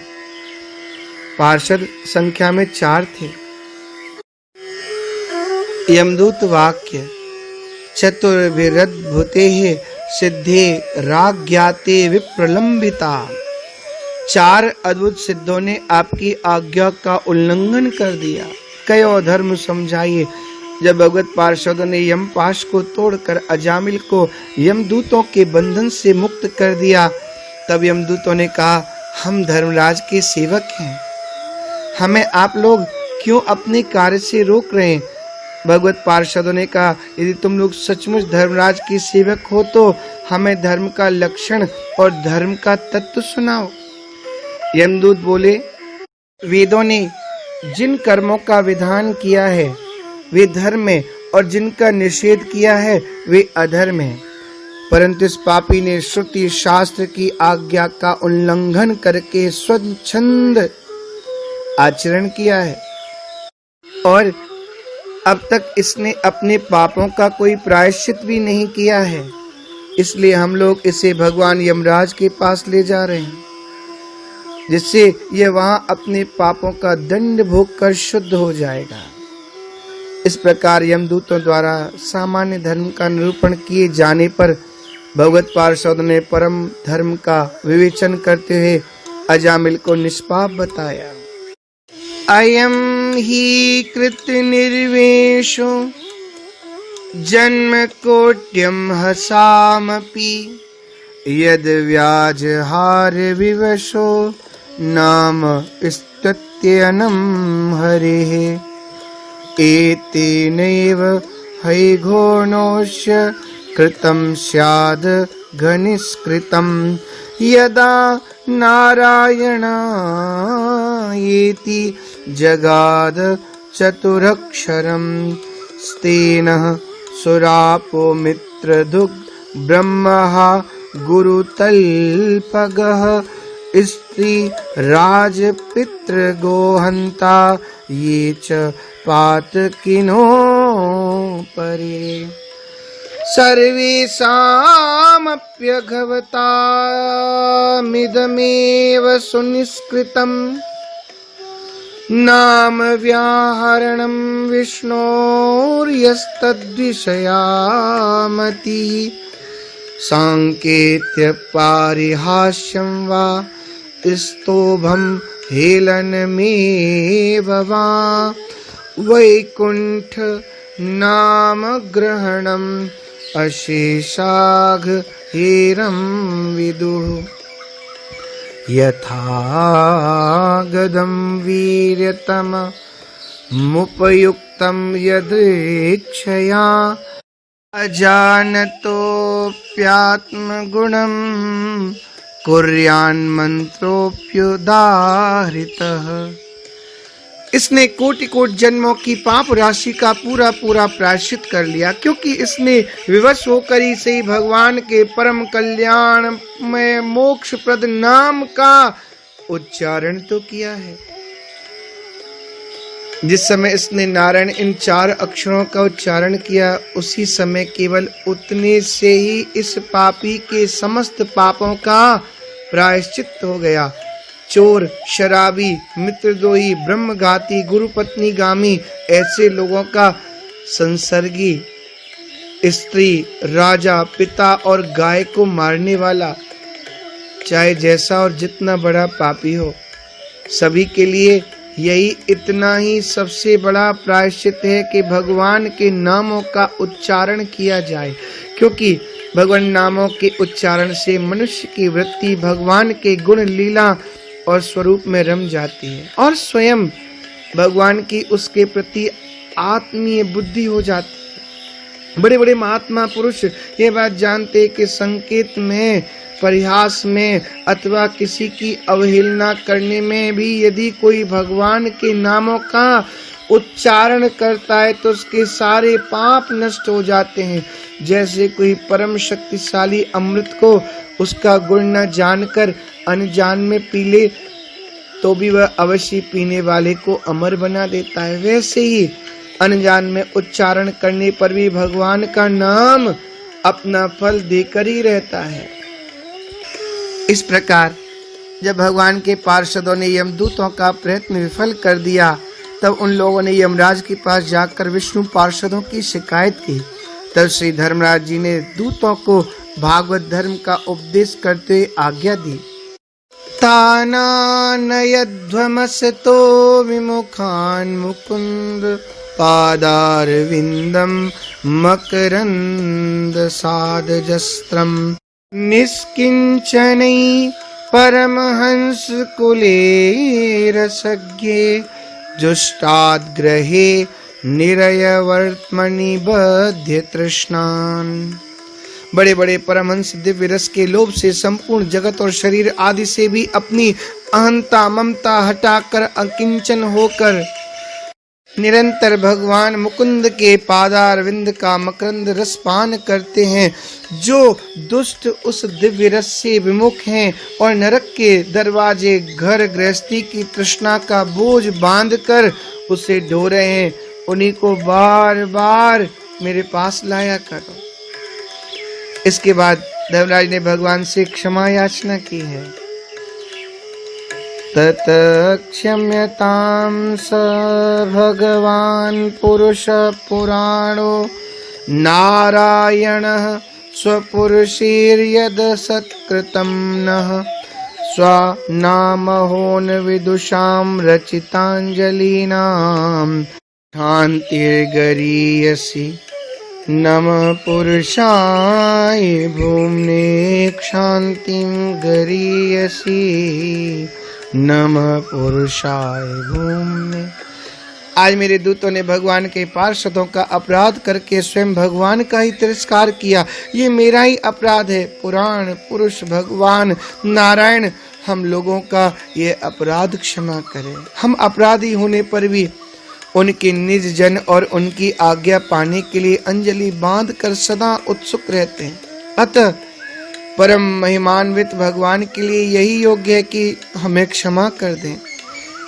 पार्षद संख्या में 4 थे। यमदूत वाक्य चतुर्भिरद्भुते सिद्धे राज्ञाते विप्रलंबिता। 4 अद्भुत सिद्धों ने आपकी आज्ञा का उल्लंघन कर दिया। कयो धर्म समझाइए। जब भगवत पार्षदों ने यमपाश को तोड़कर अजामिल को यमदूतों के बंधन से मुक्त कर दिया, तब यमदूतों ने कहा, हम धर्मराज के सेवक हैं, हमें आप लोग क्यों अपने कार्य से रोक रहे हैं? भगवत पार्षदों ने कहा, यदि तुम लोग सचमुच धर्मराज के सेवक हो तो हमें धर्म का लक्षण और धर्म का तत्व सुनाओ। यमदूत बोले, वेदों ने जिन कर्मों का विधान किया है वे धर्म है, और जिनका निषेध किया है वे अधर्म है। परंतु इस पापी ने श्रुति शास्त्र की आज्ञा का उल्लंघन करके स्वच्छंद आचरण किया है, और अब तक इसने अपने पापों का कोई प्रायश्चित भी नहीं किया है। इसलिए हम लोग इसे भगवान यमराज के पास ले जा रहे हैं, जिससे यह वहां अपने पापों का दंड भोग कर शुद्ध हो जाएगा। इस प्रकार यमदूतों द्वारा सामान्य धर्म का निरूपण किए जाने पर भगवत पार्षदों ने परम धर्म का विवेचन करते हुए अजामिल को निष्पाप बताया। अयम ही कृत निर्वेशो जन्म कोट्यम हसामपि यद व्याजहार विवशो नाम स्तुत्यनम हरेः एतेनैव हैघोनोश्य कृतं स्याद् घनिष्कृतं यदा नारायणायेति जगाद चतुरक्षरं स्तेनः सुरापो मित्रदुग् ब्रह्मः गुरुतल्पगः स्त्री राजपितृगोहन्ता ये च पातकिनो परे सर्वेषामप्यघवतामिदमेव सुनिष्कृतं नाम व्याहरणं विष्णोर्यस्तद्विषयामतिः सांकेत्य पारिहास्यं वा स्तोभं हेलनमेव वा वैकुंठ नाम ग्रहणम् अशेषाघ हेरं विदुः यथा गदं वीर्यतममुपयुक्तं यदृच्छया अजानतोऽप्यात्मगुणं कुर्यान् मंत्रोऽप्युदाहृतः इसने कोटि कोटि जन्मों की पाप राशि का पूरा पूरा प्रायश्चित कर लिया, क्योंकि इसने विवश होकर ही से भगवान के परम कल्याण में मोक्ष प्रद नाम का उच्चारण तो किया है। जिस समय इसने नारायण इन 4 अक्षरों का उच्चारण किया, उसी समय केवल उतने से ही इस पापी के समस्त पापों का प्रायश्चित हो गया। चोर, शराबी, मित्रद्रोही, ब्रह्मघाती, गुरुपत्नी गामी ऐसे लोगों का संसर्गी, स्त्री, राजा, पिता और गाय को मारने वाला, चाहे जैसा और जितना बड़ा पापी हो, सभी के लिए यही इतना ही सबसे बड़ा प्रायश्चित है कि भगवान के नामों का उच्चारण किया जाए, क्योंकि भगवान नामों के उच्चारण से मनुष्य की वृत्ति भगवान के गुण, लीला और स्वरूप में रम जाती है और स्वयं भगवान की उसके प्रति आत्मीय बुद्धि हो जाती है। बड़े बड़े महात्मा पुरुष ये बात जानते कि संकेत में, परिहास में अथवा किसी की अवहेलना करने में भी यदि कोई भगवान के नामों का उच्चारण करता है तो उसके सारे पाप नष्ट हो जाते हैं। जैसे कोई परम शक्तिशाली अमृत को उसका गुण न जानकर अनजान में पी ले तो भी वह अवश्य पीने वाले को अमर बना देता है, वैसे ही अनजान में उच्चारण करने पर भी भगवान का नाम अपना फल देकर ही रहता है। इस प्रकार जब भगवान के पार्षदों ने यमदूतों का प्रयत्न विफल कर दिया, तब उन लोगों ने यमराज के पास जाकर विष्णु पार्षदों की शिकायत की। तब श्री धर्मराज जी ने दूतों को भागवत धर्म का उपदेश करते हुए आज्ञा दी। तानानयध्वमसतो विमुखान मुकुंद पादारविंदम मकरंद सादजस्त्रम निष्किंचनै परमहंस कुले रसज्ञे जुष्टाद्ग्रहे निरयवर्त्मनि बध्य तृष्णान। बड़े बड़े परमहंस दिव्य रस के लोभ से संपूर्ण जगत और शरीर आदि से भी अपनी अहंता ममता हटाकर अकिंचन होकर निरंतर भगवान मुकुंद के पादारविंद का मकरंद रस पान करते हैं। जो दुष्ट उस दिव्य रस से विमुख हैं और नरक के दरवाजे घर गृहस्थी की तृष्णा का बोझ बांधकर उसे ढो रहे हैं, उन्हीं को बार बार मेरे पास लाया करो। इसके बाद धर्मराज ने भगवान से क्षमा याचना की है। तत क्षम्यतां स भगवान पुरुष पुराणो नारायणः स्वपुरुषैर्यद सत्कृतं नः स्वनामहोन विदुषां रचिताञ्जलीनां शान्तिर्गरीयसि नमः पुरुषाय भूम्ने शान्तिं गरीयसि नमः पुरुषाय भूम्ने। आज मेरे दूतों ने भगवान के पार्षदों का अपराध करके स्वयं भगवान का ही तिरस्कार किया। ये मेरा ही अपराध है। पुराण पुरुष भगवान नारायण हम लोगों का ये अपराध क्षमा करें। हम अपराधी होने पर भी उनके निज जन और उनकी आज्ञा पाने के लिए अंजलि बांधकर सदा उत्सुक रहते हैं। अतः परम महिमान्वित भगवान के लिए यही योग्य है कि हमें क्षमा कर दें।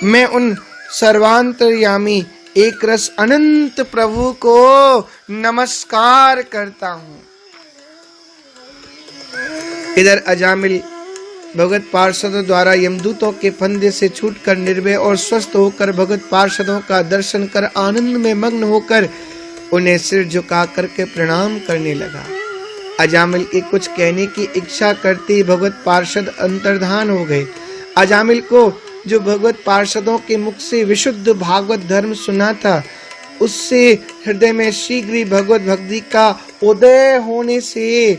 मैं उन सर्वांतर्यामी एक रस अनंत प्रभु को नमस्कार करता हूँ। इधर अजामिल भगवत पार्षदों द्वारा यमदूतों के फंदे से छूटकर निर्भय और स्वस्थ होकर भगवत पार्षदों का दर्शन कर आनंद में मग्न होकर उन्हें सिर झुका करके प्रणाम करने लगा। अजामिल के कुछ कहने की इच्छा करते ही भगवत पार्षद अंतर्धान हो गए। अजामिल को जो भगवत पार्षदों के मुख से विशुद्ध भागवत धर्म सुना था, उससे हृदय में शीघ्र ही भगवत भक्ति का उदय होने से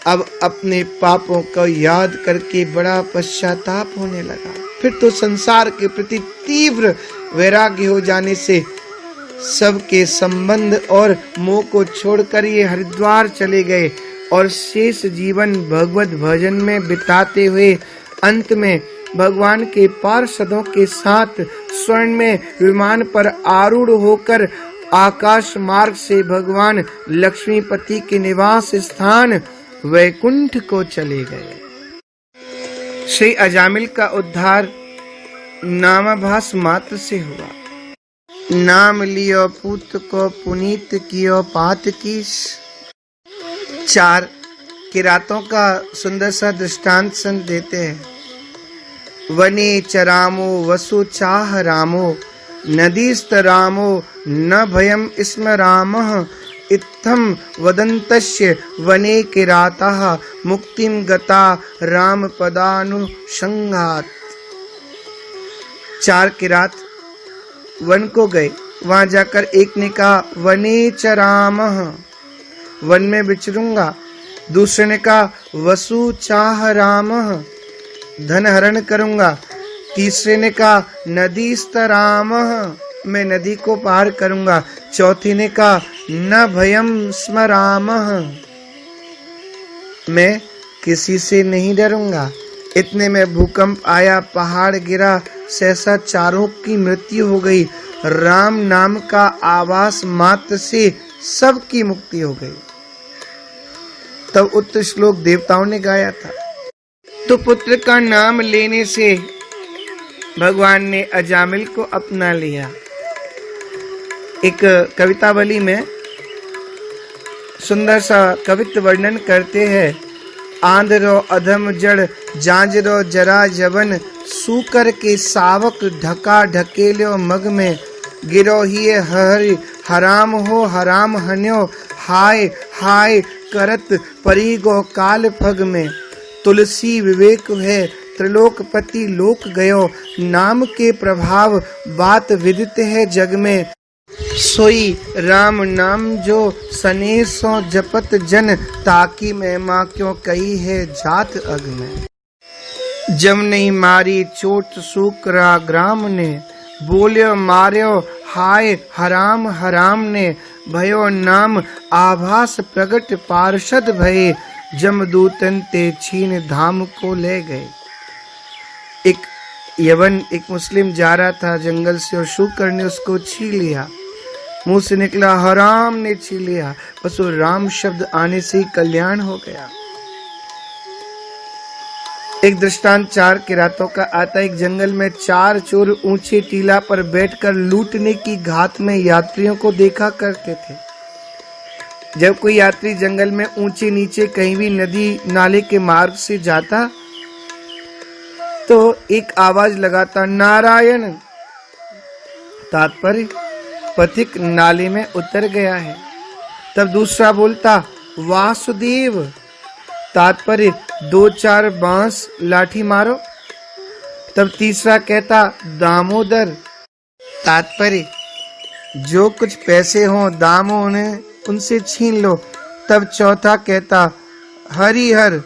अब अपने पापों को याद करके बड़ा पश्चाताप होने लगा। फिर तो संसार के प्रति तीव्र वैराग्य हो जाने से सबके संबंध और मोह को छोड़कर ये हरिद्वार चले गए और शेष जीवन भगवत भजन में बिताते हुए अंत में भगवान के पार्षदों के साथ स्वर्ण में विमान पर आरूढ़ होकर आकाश मार्ग से भगवान लक्ष्मीपति के निवास स्थान वैकुंठ को चले गए। श्री अजामिल का उद्धार नामाभास मात्र से हुआ। नाम लियो पूत को पुनीत कियो पात कीस। 4 किरातों का सुंदर सा दृष्टांत संत देते हैं। वने चरामो वसु चाह रामो नदीस्त रामो न भयम स्म रामः इत्थम वदन्तस्य वने किराताः मुक्तिम गता राम पदानुसंगात्। 4 किरात वन को गए। वहां जाकर एक ने कहा वने चरामः, वन में विचरूंगा। दूसरे ने कहा वसु चाह रामः, धन हरण करूंगा। तीसरे ने कहा नदीस्त रामः, मैं नदी को पार करूंगा। चौथी ने कहा न भयम स्म रामः, मैं किसी से नहीं डरूंगा। इतने में भूकंप आया, पहाड़ गिरा, सहसा चारों की मृत्यु हो गई। राम नाम का आवास मात्र से सबकी मुक्ति हो गई। तब उक्त श्लोक देवताओं ने गाया था। तो पुत्र का नाम लेने से भगवान ने अजामिल को अपना लिया। एक कवितावली में सुंदर सा कवित्व वर्णन करते हैं। आंधरो अधम जड़ जांजरो जरा जवन सूकर के सावक ढका ढकेल्यो मग में गिरो ही हरि हराम हो हराम हन्यो हाय हाय करत परी गो काल फग में। तुलसी विवेक है त्रिलोकपति लोक गयो नाम के प्रभाव बात विदित है जग में। सोई राम नाम जो सनेह सो जपत जन ताकि महिमा क्यों कही है जात अग में। जम नहीं मारी चोट सूकरा ग्राम ने बोल्यो मार्यो हाय हराम हराम ने भयो नाम आभास प्रगट पार्षद भये जमदूतन ते छीन धाम को ले गए। एक मुस्लिम जा रहा था जंगल से और शूकर ने उसको छीन लिया। मुंह से निकला हराम ने छीन लिया, बस वो राम शब्द आने से ही कल्याण हो गया। एक दृष्टांत 4 किरातों का आता। एक जंगल में 4 चोर ऊंचे टीला पर बैठकर लूटने की घात में यात्रियों को देखा करते थे। जब कोई यात्री जंगल में ऊंचे नीचे कहीं भी नदी नाले के मार्ग से जाता तो एक आवाज लगाता नारायण, तात्पर्य पथिक नाले में उतर गया है। तब दूसरा बोलता वासुदेव, तात्पर्य 2-4 बांस लाठी मारो। तब तीसरा कहता दामोदर, तात्पर्य जो कुछ पैसे हो दामों उनसे छीन लो। तब चौथा कहता हरिहर,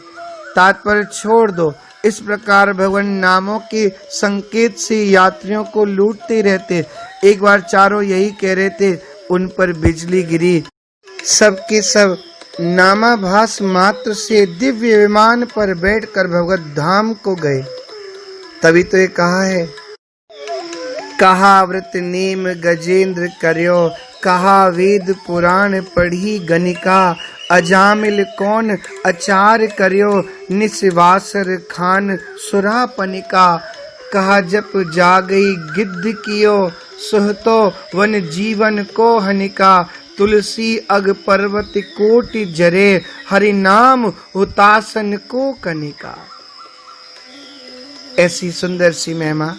तात्पर्य छोड़ दो। इस प्रकार भगवान नामों के संकेत से यात्रियों को लूटते रहते। एक बार चारों यही कह रहे थे, उन पर बिजली गिरी। सबके सब नामाभास मात्र से दिव्य विमान पर बैठकर भगवत धाम को गए। तभी तो ये कहा है, कहा व्रत नेम गजेंद्र कर्यो, कहा वेद पुराण पढ़ी गणिका, अजामिल कौन अचार कर्यो, निस्वासर खान सुरापनिका, कहा जप जागई गिद्ध कियो, सुहतो वन जीवन को हनिका, तुलसी अग पर्वत कोटि जरे, हरि नाम हुतासन को कनिका। ऐसी सुंदर सी महिमा।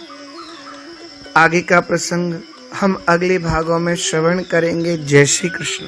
आगे का प्रसंग हम अगले भागों में श्रवण करेंगे। जय श्री कृष्ण।